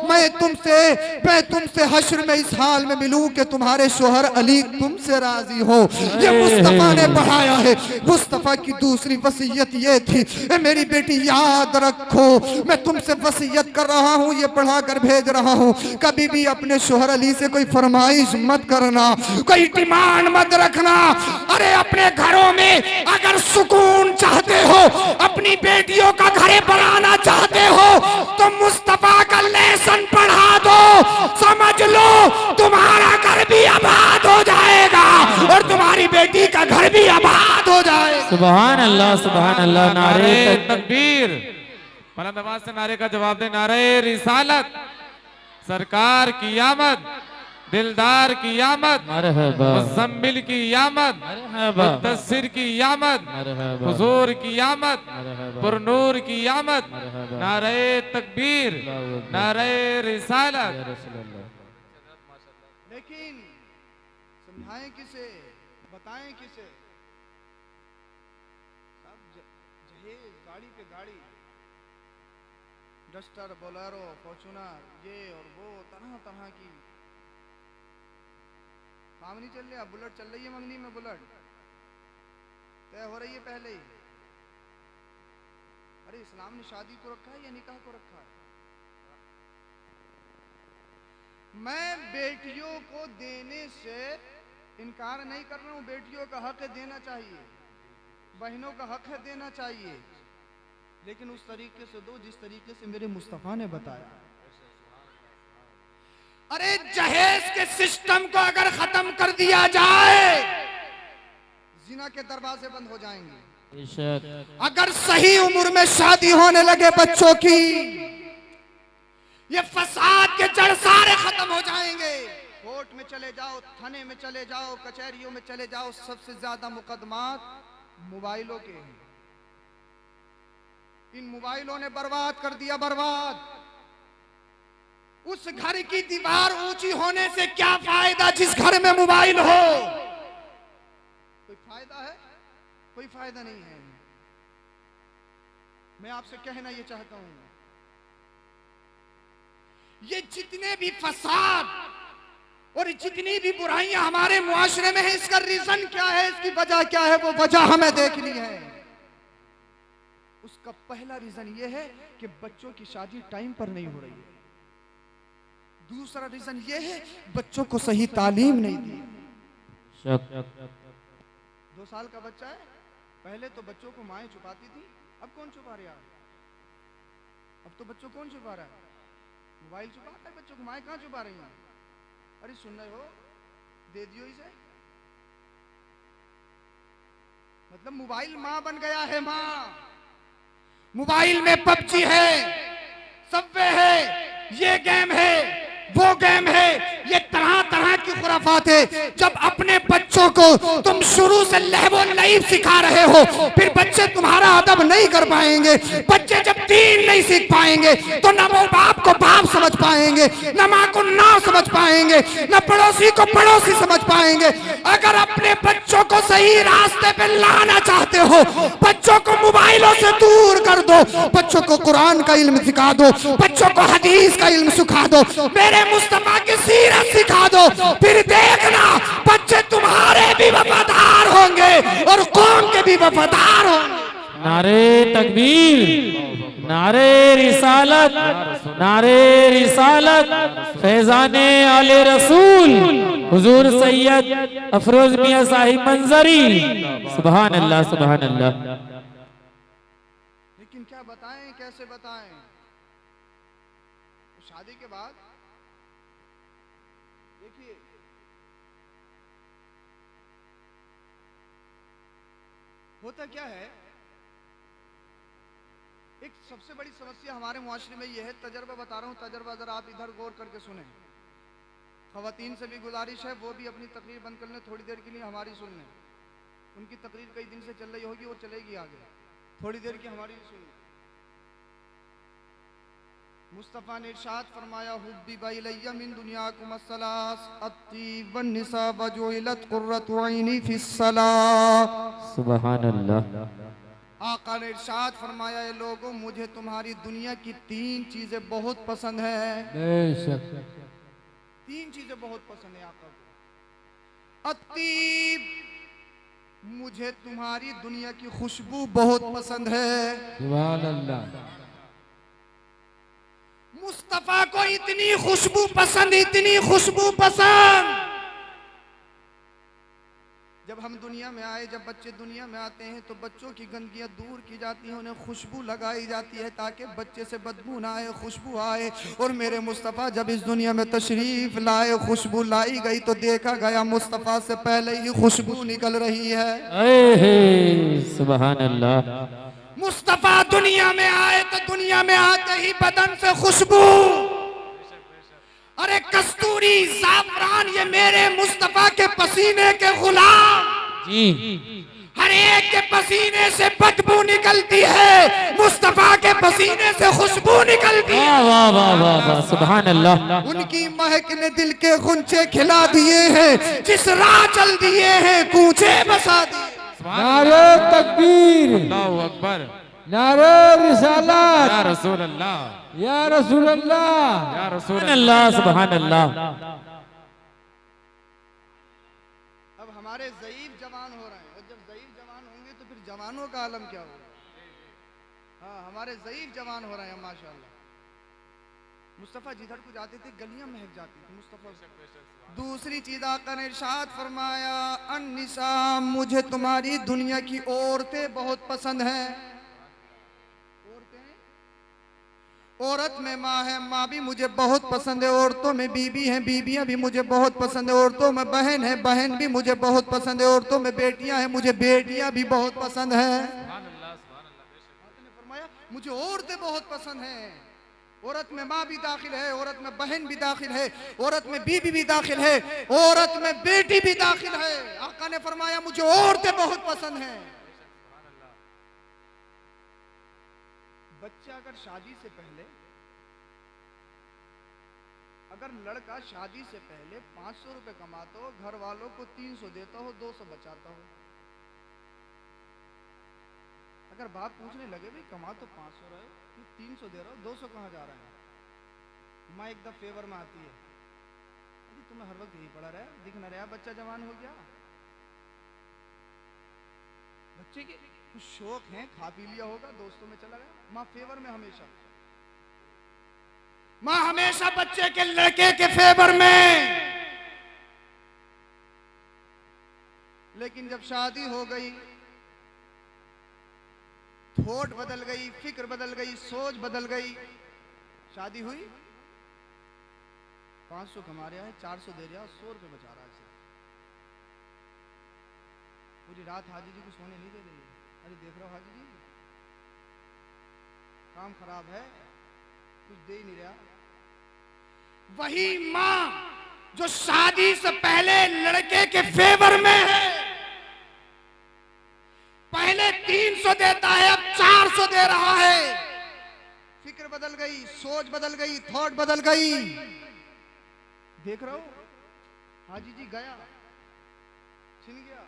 मैं तुमसे हश्र में इस हाल में मिलूं कि तुम्हारे शोहर अली तुमसे राजी हो। ये मुस्तफा ने पढ़ाया है। मुस्तफा की दूसरी वसीयत ये थी, ए मेरी बेटी याद रखो, मैं तुमसे वसीयत कर रहा हूँ, ये पढ़ा कर भेज रहा हूँ, कभी भी अपने शोहर अली से कोई फरमाइश मत करना, कोई डिमांड मत रखना। अरे अपने घरों में अगर सुकून चाहते हो, अपनी बेटियों का घर बनाना चाहते हो, तो मुस्तफा का लेसन पढ़ा दो, समझ लो तुम्हारा घर भी आबाद हो जाएगा और तुम्हारी बेटी का घर भी आबाद हो जाएगा। सुभान अल्लाह। नारे तकबीर। बुलंद आवाज से नारे का जवाब दे। नारे रिसालत। सरकार की आमद, दिलदार की आमद, मरहबा मुज़म्मिल की आमद, मरहबा मुद्दस्सिर की आमद, मरहबा हुजूर की आमद, मरहबा पुरनूर की आमद। मरहबा। नारे तकबीर, नारे रिसालत। या रसूल अल्लाह। लेकिन समझाएं किसे, बताएं किसे? सब जहेज गाड़ी पे गाड़ी, डस्टर, बोलेरो, फॉर्चूनर, ये और वो तरह तरह की काम नहीं चल रहा। बुलेट चल रही है मंगनी में, बुलेट तय हो रही है पहले ही। अरे इस्लाम ने शादी को रखा है या निकाह को रखा है? मैं बेटियों को देने से इनकार नहीं कर रहा हूं। बेटियों का हक है, देना चाहिए। बहनों का हक है, देना चाहिए। लेकिन उस तरीके से दो जिस तरीके से मेरे मुस्तफा ने बताया। अरे जहेज के सिस्टम को अगर खत्म कर दिया जाए, जिना के दरवाजे बंद हो जाएंगे। अगर सही उम्र में शादी होने लगे बच्चों की, ये फसाद के जड़ सारे खत्म हो जाएंगे। कोर्ट में चले जाओ, थाने में चले जाओ, कचहरियों में चले जाओ, सबसे ज्यादा मुकदमात मोबाइलों के हैं। इन मोबाइलों ने बर्बाद कर दिया, बर्बाद। उस घर की दीवार ऊंची होने से क्या फायदा जिस घर में मोबाइल हो? कोई फायदा है? कोई फायदा नहीं है। मैं आपसे कहना ये चाहता हूं, ये जितने भी फसाद और जितनी भी बुराइयां हमारे मुआशरे में है, इसका रीजन क्या है, इसकी वजह क्या है, वो वजह हमें देखनी है। उसका पहला रीजन ये है कि बच्चों की शादी टाइम पर नहीं हो रही है। दूसरा रीजन ये है बच्चों को सही तालीम नहीं दी। 2 साल का बच्चा है, पहले तो बच्चों को माएं छुपाती थी, अब कौन छुपा रहा है? अब तो बच्चों कौन छुपा रहा है? मोबाइल छुपाता है बच्चों को, माएं कहां छुपा रही हैं? अरे सुन रहे हो, दे दियो इसे। मतलब मोबाइल मां बन गया है। मां मोबाइल में पबजी है, सबवे है, ये गेम है, वो गेम है, ये तरह तरह की खुराफात है। जब अपने बच्चों को तुम शुरू से लहवो लईब सिखा रहे हो, फिर बच्चे तुम्हारा अदब नहीं कर पाएंगे। बच्चे जब दीन नहीं सीख पाएंगे तो न वो बाप को बाप समझ पाएंगे, न माँ को ना समझ पाएंगे, न पड़ोसी को पड़ोसी समझ पाएंगे। अगर अपने बच्चों को सही रास्ते पे लाना चाहते हो, बच्चों को मोबाइलों से दूर कर दो, बच्चों को कुरान का इल्म सिखा दो, बच्चों को हदीस का इल्म सिखा दो, मेरे मुस्तफा की सीरत सिखा दो, फिर देखना बच्चे तुम्हारे भी वफादार होंगे और कौम के भी वफादार होंगे। नारे तकबीर, नारे रिसालत, नारे रिसालत। फैजाने आले रसूल हुजूर सैयद अफरोज मियां साहिब मंजरी। सुभान अल्लाह, सुभान अल्लाह। लेकिन क्या बताएं, कैसे बताएं? शादी के बाद देखिए, होता क्या है, एक सबसे बड़ी समस्या हमारे मुआशरे में यह है, तजर्बा बता रहा हूं, तजर्बा जरा आप इधर गौर करके सुने। खवातीन से भी गुजारिश है, वो भी अपनी तकरीर बंद कर लें, थोड़ी देर के लिए हमारी सुन लें। उनकी तकरीर कई दिन से चल रही होगी, वो चलेगी आगे, थोड़ी देर की हमारी सुन लें। मुस्तफ़ा ने इरशाद फरमाया, हुब्बी बैलैया मिन दुनियाकुम अस्सलास अत्तीब वन निसा वजुइलत कुर्रतु ऐनी फिस्सलाह। सुभान अल्लाह। आका ने इरशाद फरमाया, ये लोगों मुझे तुम्हारी दुनिया की 3 चीजें बहुत पसंद है। बेशक 3 चीजें बहुत पसंद है आका को। अत्तीब, मुझे तुम्हारी दुनिया की खुशबू बहुत पसंद है। सुभान अल्लाह। मुस्तफा को इतनी खुशबू पसंद, इतनी खुशबू पसंद जब हम दुनिया में आए, जब बच्चे दुनिया में आते हैं तो बच्चों की गंदगियां दूर की जाती हैं, उन्हें खुशबू लगाई जाती है ताकि बच्चे से बदबू ना आए, खुशबू आए। और मेरे मुस्तफ़ा जब इस दुनिया में तशरीफ लाए, खुशबू लाई गई तो देखा गया मुस्तफ़ा से पहले ही खुशबू निकल रही है। सुभान अल्लाह। मुस्तफ़ा दुनिया में आए तो दुनिया में आते ही बदन से खुशबू, अरे कस्तूरी ज़ाफ़रान, ये मेरे मुस्तफ़ा के पसीने के गुलाम जी, हर एक के पसीने से बदबू निकलती है, मुस्तफ़ा के पसीने से खुशबू निकलती है। वाह वाह वाह वाह, सुभान अल्लाह। उनकी महक ने दिल के गुंचे खिला दिए हैं, जिस राह चल दिए हैं कूचे बसा दिए। नारे तकबीर, अल्लाहु अकबर, नारे रिसालत, या रसूल अल्लाह, या रसूल अल्लाह, या रसूल सुभान अल्लाह, सुभान अल्लाह। अब हमारे ज़ईफ़ जवान हो रहे हैं, और जब ज़ईफ़ जवान होंगे तो फिर जवानों का आलम क्या होगा। हाँ, हमारे ज़ईफ़ जवान हो रहे हैं माशाअल्लाह। मुस्तफ़ा जिधर को जाते थे गलियां महक जाती थी मुस्तफ़ा। दूसरी चीज आका ने इरशाद फरमाया, अन्निसा, मुझे तुम्हारी दुनिया की औरतें बहुत पसंद हैं। औरत में माँ है, माँ भी मुझे बहुत पसंद है। औरतों में बीबी है, बीबियां भी मुझे बहुत पसंद है। औरतों में बहन है, बहन भी मुझे बहुत पसंद है। औरतों में बेटियां हैं, मुझे बेटियां भी बहुत पसंद है। फरमाया मुझे औरतें बहुत पसंद हैं। औरत में माँ भी दाखिल है, औरत में बहन भी दाखिल है, औरत में बीबी भी दाखिल है, औरत में बेटी भी दाखिल है। आका ने फरमाया मुझे औरतें बहुत पसंद हैं। बच्चा अगर शादी से पहले, अगर लड़का शादी से पहले 500 रुपए कमाता हो, घर वालों को 300 देता हो, 200 बचाता हो, अगर बाप पूछने लगे भाई कमा तो 500 रहे, 300 दे रहा हो, 200 कहाँ जा रहा है, माँ एकदम फेवर में आती है, अरे तुम्हें हर वक्त यही पड़ा रहा, दिख न रहा बच्चा जवान हो गया। बच्चे के कुछ शौक हैं, खा पी लिया होगा, दोस्तों में चला गया, माँ फेवर में हमेशा, माँ हमेशा बच्चे के लड़के के फेवर में। लेकिन जब शादी हो गई, थोट बदल गई, फिक्र बदल गई, सोच बदल गई। शादी हुई, 500 कमा रहा है, 400 दे रहा है, 100 रुपये बचा रहा है। पूरी रात हाजी जी को सोने नहीं दे रही है। अरे देख रहा हो हाजी जी, काम खराब है, कुछ दे ही नहीं रहा। वही माँ जो शादी से पहले लड़के के फेवर में है, पहले 300 देता है, अब 400 दे रहा है। फिक्र बदल गई, सोच बदल गई, थॉट बदल गई। देख रहे हो हाजी जी गया, छिन गया,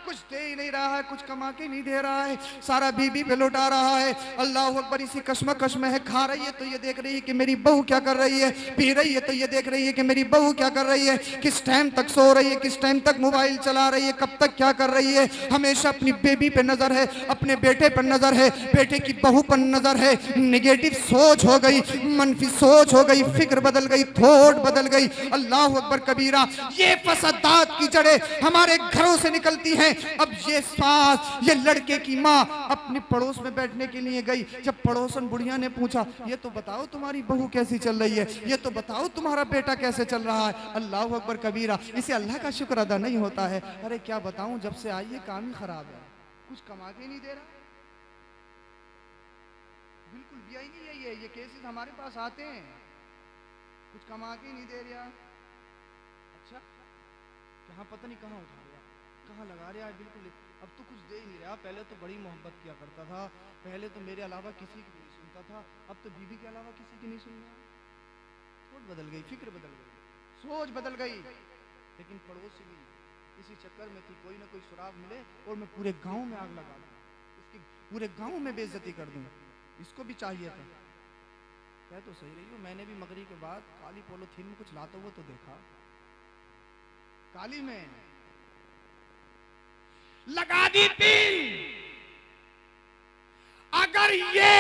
कुछ दे ही नहीं रहा है, कुछ कमा के नहीं दे रहा है, सारा बीबी पे लौटा रहा है। अल्लाह अकबर, इसी कश्मकश में है। खा रही है तो ये देख रही है कि मेरी बहू क्या कर रही है, पी रही है तो ये देख रही है कि मेरी बहू क्या कर रही है, किस टाइम तक सो रही है, किस टाइम तक मोबाइल चला रही है, कब तक क्या कर रही है। हमेशा अपनी बेबी पे नजर है, अपने बेटे पर नजर है, बेटे की बहू पर नजर है। निगेटिव सोच हो गई, मनफी सोच हो गई, फिक्र बदल गई, थोट बदल गई। अल्लाह अकबर कबीरा। ये फसादात की जड़ें हमारे घरों से निकलती हैं। अब ये सास, ये लड़के की माँ अपने पड़ोस में बैठने के लिए गई। जब पड़ोसन बुढ़िया ने पूछा, ये तो बताओ तुम्हारी बहू कैसी चल रही है, ये तो बताओ तुम्हारा बेटा कैसे चल रहा है। अल्लाह अकबर कबीरा। इसे अल्लाह का शुक्र अदा नहीं होता है। अरे क्या बताऊं, जब से आई है काम ही खराब है, कुछ कमा के नहीं दे रहा, बिल्कुल भी आई नहीं है। ये केसेस हमारे पास आते हैं, कुछ कमा के नहीं दे रहा। अच्छा, कहाँ पता नहीं कहाँ उठा रहा, कहाँ लगा रहा है, बिल्कुल अब तो कुछ दे ही नहीं रहा। पहले तो बड़ी मोहब्बत किया करता था, पहले तो मेरे अलावा किसी की नहीं सुनता था, अब तो बीबी के अलावा किसी की नहीं सुन रहा। सोच बदल गई, फिक्र बदल गई, सोच बदल गई। लेकिन पड़ोसी भी इसी चक्कर में थी, कोई ना कोई सुराग मिले और मैं पूरे गांव में आग लगा दूं, इसकी पूरे गांव में बेइज्जती कर दूं। इसको भी चाहिए था। क्या तो सही रही हो, मैंने भी मगरी के बाद काली पॉलिथीन में कुछ लाता हुआ तो देखा, काली में लगा दी थी। अगर ये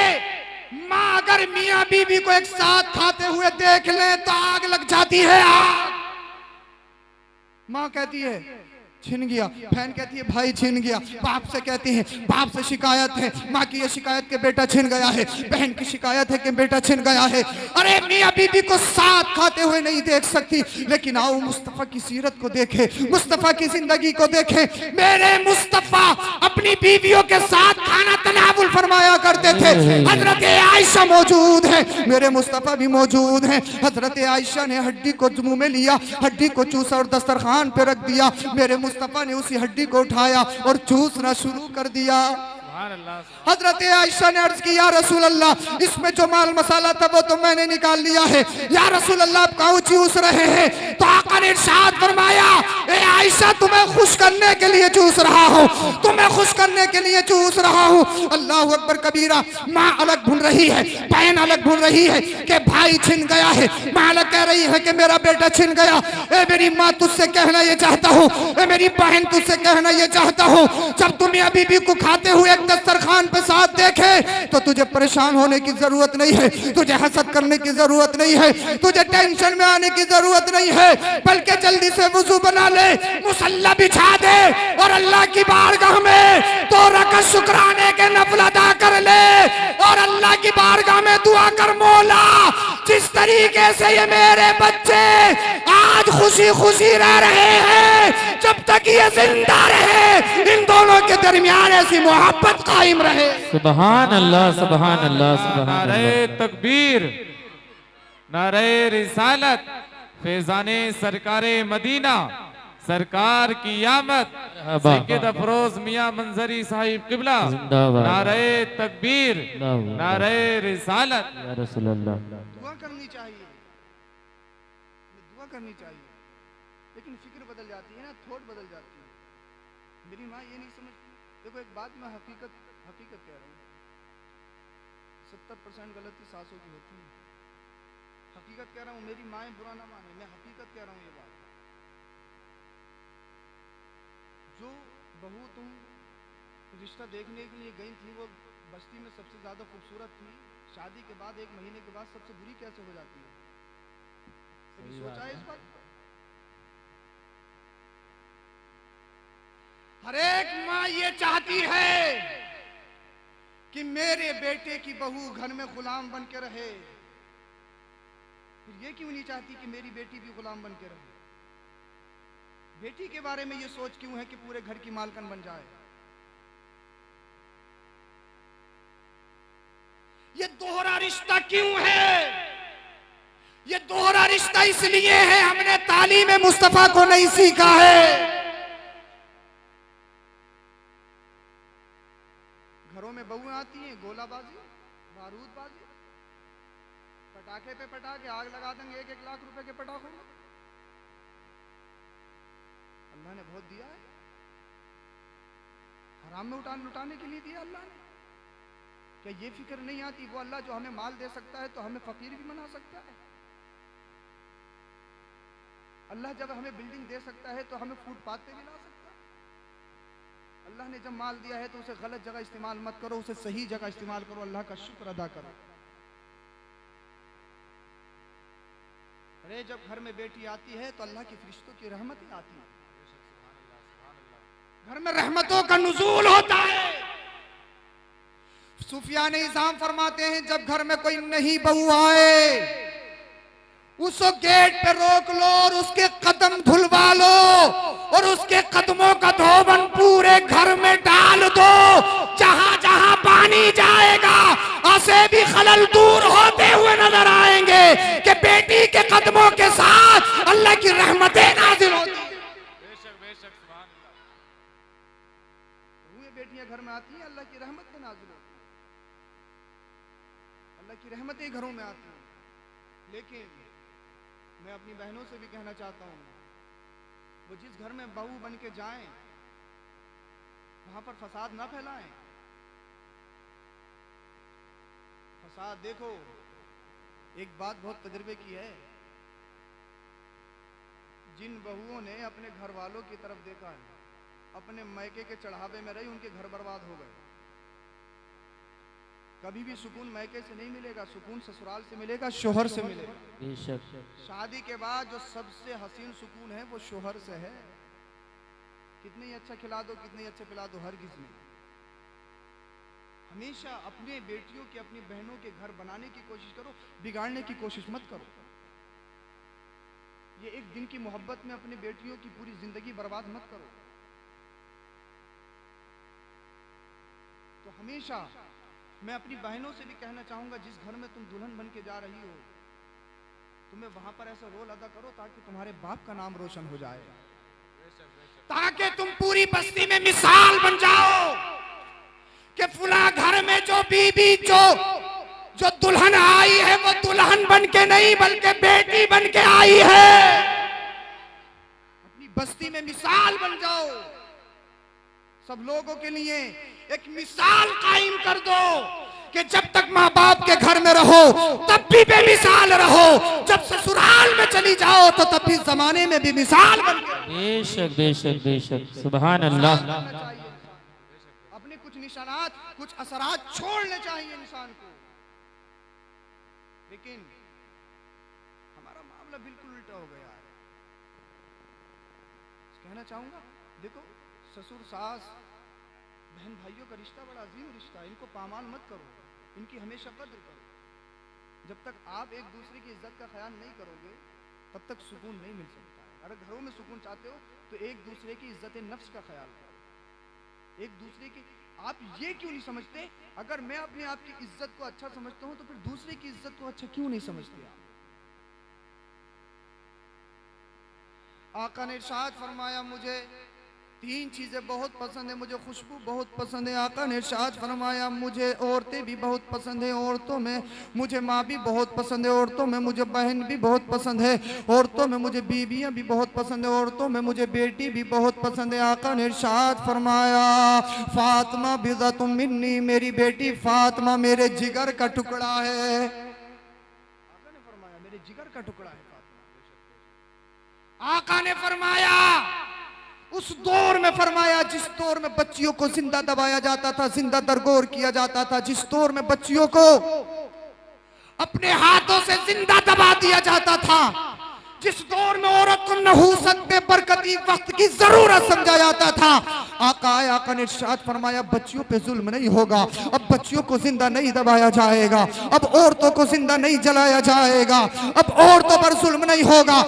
माँ, अगर मियाँ बीबी को एक साथ खाते हुए देख ले तो आग लग जाती है। आग माँ कहती है छिन गया, बहन कहती है भाई छिन गया, बाप से कहती है, बाप से शिकायत है, माँ की ये शिकायत के बेटा छिन गया है, बहन की शिकायत है कि बेटा छिन गया है। अरे मियाँ बीबी को साथ खाते हुए नहीं देख सकती, लेकिन आओ मुस्तफा की सीरत को देखे, मुस्तफा की जिंदगी को देखे। मेरे मुस्तफा अपनी बीवियों के साथ खाना तनावुल फरमाया करते थे। हजरत आयशा मौजूद है, मेरे मुस्तफा भी मौजूद है। हजरत आयशा ने हड्डी को मुंह में लिया, हड्डी को चूसा और दस्तरखान पे रख दिया। मेरे मुस्तफा ने उसी हड्डी को उठाया और चूसना शुरू कर दिया। हजरत आयशा ने अर्ज की, या रसूल अल्लाह, इसमें जो माल मसाला था वो तो मैंने निकाल लिया है। या रसूल अल्लाह, आप क्यों चूस रहे हैं? तो आका ने इरशाद फरमाया, ए आयशा, तुम्हें खुश करने के लिए चूस रहा हूँ, तुम्हें खुश करने के लिए चूस रहा हूँ। अल्लाह अकबर कबीरा। माँ अलग ढूंढ रही है, बहन अलग ढूंढ रही है कि भाई छिन गया है, माँ अलग कह रही है कि मेरा बेटा छिन गया। ए मेरी माँ, तुझसे कहना ये चाहता हूँ, ए मेरी बहन, तुझसे कहना ये चाहता हूँ, जब तुम अभी भी को खाते हुए दस्तरखान पे साथ देखे तो तुझे परेशान होने की जरूरत नहीं है, तुझे हसद करने की जरूरत नहीं है, तुझे टेंशन में आने की जरूरत नहीं है, बल्कि जल्दी से वुजू बना ले, मुसल्ला बिछा दे और अल्लाह की बारगाह में 2 रकात शुक्राने के नफल अदा कर ले और अल्लाह की बारगाह में दुआ कर, मौला जिस तरीके से ये मेरे बच्चे आज खुशी खुशी रह रहे हैं, जब तक ये जिंदा रहे इन दोनों के दरमियान ऐसी मोहब्बत कायम रहे। सुभान अल्लाह, सुभान अल्लाह, सुभान नारे अल्लाह। तकबीर, नारे रिसालत, फैजाने सरकारे मदीना, सरकार की आमद, सैयद अफरोज मियां मंजरी साहिब किबला, जिंदाबाद। नारे तकबीर, नारे रिसालत। या रसूल अल्लाह। दुआ करनी चाहिए, दुआ करनी चाहिए, लेकिन फिक्र बदल जाती है ना, थोट बदल जाती है। मेरी माँ ये नहीं समझती। देखो एक बात मैं हकीकत कह रहा हूँ, 70% गलती सासों की होती है। हकीकत कह रहा हूँ, मेरी माँ बुरा ना माने, मैं हकीकत कह रहा हूँ। ये बात जो बहू तुम रिश्ता देखने के लिए गई थी, वो बस्ती में सबसे ज्यादा खूबसूरत थी, शादी के बाद 1 महीने के बाद सबसे बुरी कैसे हो जाती है? कभी सोचा है इस बात? हर एक माँ ये चाहती है कि मेरे बेटे की बहू घर में गुलाम बन के रहे, फिर ये क्यों नहीं चाहती कि मेरी बेटी भी गुलाम बन के रहे? बेटी के बारे में ये सोच क्यों है कि पूरे घर की मालकन बन जाए? ये दोहरा रिश्ता क्यों है? ये दोहरा रिश्ता इसलिए है, हमने तालीम मुस्तफा को नहीं सीखा है। घरों में बहुएं आती हैं, गोलाबाजी, बारूदबाजी, पटाखे पे पटाखे, आग लगा देंगे 1-1 लाख रुपए के पटाखों में। अल्लाह ने बहुत दिया है, हराम में लुटाने के लिए दिया अल्लाह ने। क्या ये फिक्र नहीं आती, वो अल्लाह जो हमें माल दे सकता है तो हमें फकीर भी बना सकता है। अल्लाह जब हमें बिल्डिंग दे सकता है तो हमें फुटपाथ पे भी ला सकता है। अल्लाह ने जब माल दिया है तो उसे गलत जगह इस्तेमाल मत करो, उसे सही जगह इस्तेमाल करो, अल्लाह का शुक्र अदा करो। अरे जब घर में बेटी आती है तो अल्लाह की फरिश्तों की रहमत ही आती है, घर में रहमतों का नुज़ूल होता है। सूफिया ने इज़ाम फरमाते हैं, जब घर में कोई नई बहू आए उसको गेट पे रोक लो और उसके कदम धुलवा लो और उसके कदमों का धोबन पूरे घर में डाल दो। जहां जहां पानी जाएगा ऐसे भी खलल दूर होते हुए नजर आएंगे कि बेटी के कदमों के साथ अल्लाह की रहमतें नाज़िल होती हैं। बेशक सुभान अल्लाह। हुए बेटियां घर में आती हैं, अल्लाह की रहमतें नाज़िल होती हैं, अल्लाह की रहमतें घरों में आती हैं। लेकिन मैं अपनी बहनों से भी कहना चाहता हूँ, वो जिस घर में बहू बन के जाएं वहां पर फसाद ना फैलाएं। फसाद देखो, एक बात बहुत तजुर्बे की है, जिन बहुओं ने अपने घर वालों की तरफ देखा है, अपने मैके के चढ़ावे में रही, उनके घर बर्बाद हो गए। कभी भी सुकून मैके से नहीं मिलेगा, सुकून ससुराल से मिलेगा, शोहर से मिलेगा। बेशक शादी के बाद जो सबसे हसीन सुकून है वो शोहर से है। कितने ही अच्छा खिला दो, कितने ही अच्छे पिला दो, हरगिज़ नहीं। हमेशा अपने बेटियों के, अपनी बहनों के घर बनाने की कोशिश करो, बिगाड़ने की कोशिश मत करो। ये एक दिन की मोहब्बत में अपनी बेटियों की पूरी जिंदगी बर्बाद मत करो। तो हमेशा मैं अपनी बहनों से भी कहना चाहूंगा, जिस घर में तुम दुल्हन बन के जा रही हो, तुम्हें वहां पर ऐसा रोल अदा करो ताकि तुम्हारे बाप का नाम रोशन हो जाए, ताकि तुम पूरी बस्ती में मिसाल बन जाओ कि फुला घर में जो बीबी जो दुल्हन आई है वो दुल्हन बन के नहीं बल्कि बेटी बन के आई है। अपनी बस्ती में मिसाल बन जाओ, सब लोगों के लिए एक मिसाल कायम कर दो कि जब तक माँ बाप के घर में रहो तब भी बेमिसाल रहो, जब ससुराल में चली जाओ तो तब भी जमाने में भी मिसाल बन के। बेशक बेशक बेशक, सुभान अल्लाह। अपने कुछ निशानात, कुछ असरात छोड़ने चाहिए इंसान को। लेकिन हमारा मामला बिल्कुल उल्टा हो गया है। कहना चाहूंगा, देखो ससुर सास बहन भाइयों का रिश्ता बड़ा अजीम रिश्ता है, इनको पामाल मत करो, इनकी हमेशा कद्र करो। जब तक आप एक दूसरे की इज्जत का ख्याल नहीं करोगे तब तक सुकून नहीं मिल सकता है। अगर घरों में सुकून चाहते हो तो एक दूसरे की इज्जत नफ्स का ख्याल करो। एक दूसरे की, आप ये क्यों नहीं समझते, अगर मैं अपने आप की इज्जत को अच्छा समझता हूं तो फिर दूसरे की इज्जत को अच्छा क्यों नहीं समझते आप? आका ने इरशाद फरमाया, मुझे तीन चीजें बहुत पसंद है, मुझे खुशबू बहुत पसंद है। आका ने इरशाद फरमाया, मुझे औरतें भी बहुत पसंद है, औरतों में मुझे माँ भी बहुत पसंद है, औरतों में मुझे बहन भी बहुत पसंद है, औरतों में मुझे बीबियाँ भी बहुत पसंद है, औरतों में मुझे बेटी भी बहुत पसंद है। आका ने इरशाद फरमाया, फातिमा बिज़अतुम मिन्नी, मेरी बेटी फातिमा मेरे जिगर का टुकड़ा है। आका ने फरमाया मेरे जिगर का टुकड़ा है फातिमा। आका ने फरमाया, उस दौर में फरमाया जिस दौर में बच्चियों को जिंदा दबाया जाता था, जिंदा दरगोर किया जाता था, जिस दौर में बच्चियों को अपने हाथों से जिंदा दबा दिया जाता था, जिस दौर में औरत को नहूसत में बरकती वक्त की जरूरत समझा जाता था, आका ने इरशाद फरमाया बच्चियों पे जुल्म नहीं होगा, अब बच्चियों को जिंदा नहीं दबाया जाएगा, अब औरतों को जिंदा नहीं जलाया जाएगा, अब औरतों पर जुल्म नहीं होगा।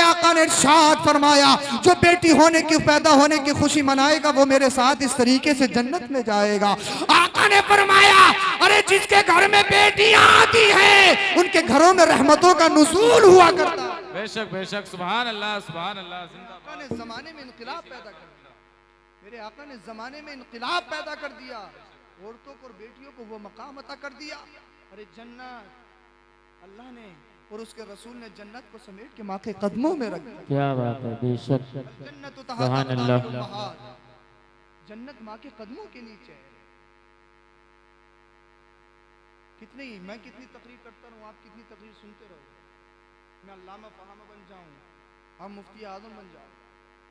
आका ने इरशाद फरमाया, जो बेटी होने की, पैदा होने की खुशी मनाएगा वो मेरे साथ इस तरीके से जन्नत में जाएगा। आका ने फरमाया, अरे जिसके घर में बेटियां आती हैं उनके घरों में रहमतों का नुज़ूल हुआ करता है। बेशक बेशक, सुभान अल्लाह सुभान अल्लाह। आका ने जमाने में इनकलाब पैदा कर दिया, मेरे आका ने जमाने में इनकलाब पैदा कर दिया, औरतों को और बेटियों को वो मकाम अता कर दिया। अरे जन्नत अल्लाह ने और उसके रसूल ने जन्नत को समेट के माँ के कदमों में रख दिया। क्या बात है, बेशक जन्नत सुभान अल्लाह। जन्नत माँ के कदमों के नीचे है। मैं कितनी तकरीर करता रहूं, आप कितनी तकरीर सुनते रहो, मैं अल्लामा फहामा बन जाऊं, आप मुफ्ती आजम बन जाओ,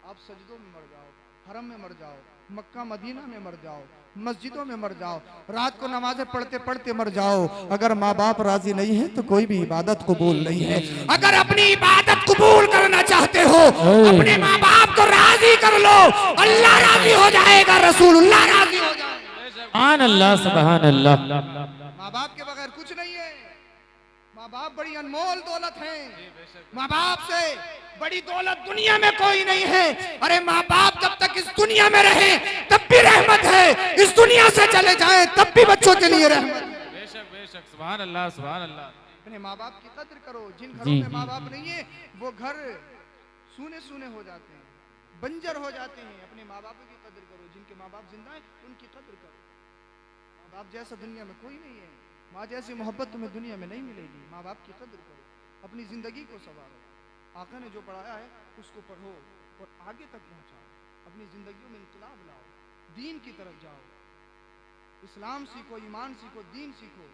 आप सजदों में मर जाओ, हरम में मर जाओ, मक्का मदीना में मर जाओ, मस्जिदों में मर जाओ, रात को नमाजें पढ़ते पढ़ते मर जाओ, अगर माँ बाप राजी नहीं है तो कोई भी इबादत कबूल नहीं है। अगर अपनी इबादत कबूल करना चाहते हो अपने माँ बाप को राजी कर लो, अल्लाह राजी हो जाएगा, रसूलुल्लाह राजी हो जाएगा। सुभान अल्लाह सुभान अल्लाह। माँ बाप के बगैर कुछ नहीं है। माँ बाप बड़ी अनमोल दौलत है, माँ बाप से बड़ी दौलत दुनिया में कोई नहीं है। अरे माँ बाप जब तक इस दुनिया में रहे तब भी रहमत है, इस दुनिया से चले जाएं तब भी बच्चों के लिए रहमत है। बेशक बेशक, सुभान अल्लाह सुभान अल्लाह। अपने माँ बाप की कद्र करो। जिन घरों में माँ बाप नहीं है वो घर सूने सूने हो जाते हैं, बंजर हो जाते हैं। अपने माँ बाप की कद्र करो, जिनके माँ बाप जिंदा है उनकी कद्र करो। माँ बाप जैसा दुनिया में कोई नहीं है, माँ जैसी मोहब्बत तुम्हें दुनिया में नहीं मिलेगी। माँ बाप की कद्र करो, अपनी जिंदगी को संवारो। आका ने जो पढ़ाया है उसको पढ़ो और आगे तक पहुंचाओ। अपनी जिंदगियों में इनकलाब लाओ, दीन की तरफ जाओ, इस्लाम सीखो, ईमान सीखो, दीन सीखो।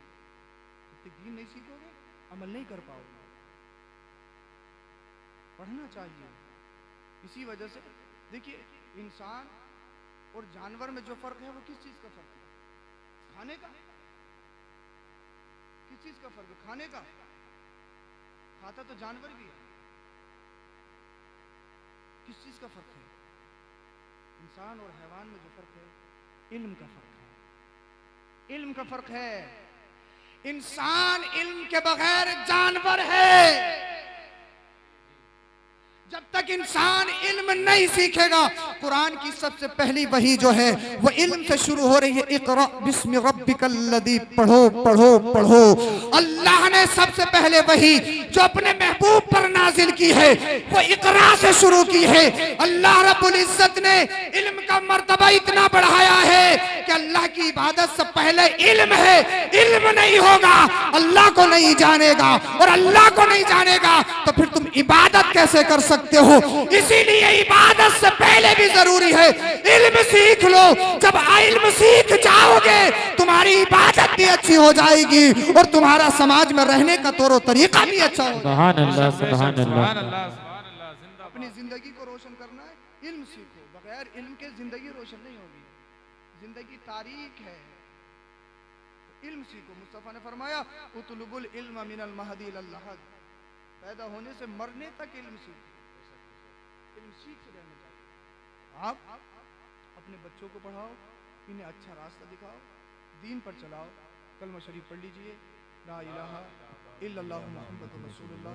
दीन नहीं सीखोगे अमल नहीं कर पाओगे। पढ़ना चाहिए। इसी वजह से देखिए, इंसान और जानवर में जो फर्क है वो किस चीज का फर्क है? खाने का। किस चीज का फर्क है? खाने का। खाता तो जानवर भी है। किस चीज का फर्क है? इंसान और हैवान में जो फर्क है, इल्म का फर्क है। इल्म का फर्क है। इंसान इल्म के बगैर जानवर है। जब तक इंसान इल्म नहीं सीखेगा, कुरान की सबसे पहली वही जो है वो इल्म से शुरू हो रही है। इक़रा बिस्मि रब्बिकल्लज़ी, पढ़ो पढ़ो पढ़ो। अल्लाह ने सबसे पहले वही जो अपने महबूब पर नाजिल की है वो इक़रा से शुरू की है। अल्लाह रब्बुल इज्जत ने इल्म का मर्तबा इतना बढ़ाया है कि अल्लाह की इबादत से पहले इल्म है। इल्म नहीं होगा अल्लाह को नहीं जानेगा, और अल्लाह को नहीं जानेगा तो फिर तुम इबादत कैसे कर सकते हो? इसीलिए इबादत से पहले भी जरूरी है इल्म सीख लो। जब इल्म सीख जाओगे तुम्हारी इबादत भी अच्छी हो जाएगी और तुम्हारा समाज में रहने का तौर तरीका भी अच्छा होगा। सुभान अल्लाह, सुभान अल्लाह। अपनी जिंदगी को रोशन करना है, इल्म सीखो। बगैर इल्म के जिंदगी रोशन नहीं होगी। जिंदगी तारीख है, इल्म सीखो। मुस्तफा ने फरमाया उतलुबुल इल्म मिनल महदी इलल लहद, पैदा होने से मरने तक इल्म सीखो। इल्म सीख रहना चाहिए। आप अपने बच्चों को पढ़ाओ, इन्हें अच्छा रास्ता दिखाओ, दीन पर चलाओ। कलमा शरीफ पढ़ लीजिए, ला इलाहा इल्लल्लाहु मुहम्मदुर रसूलुल्लाह।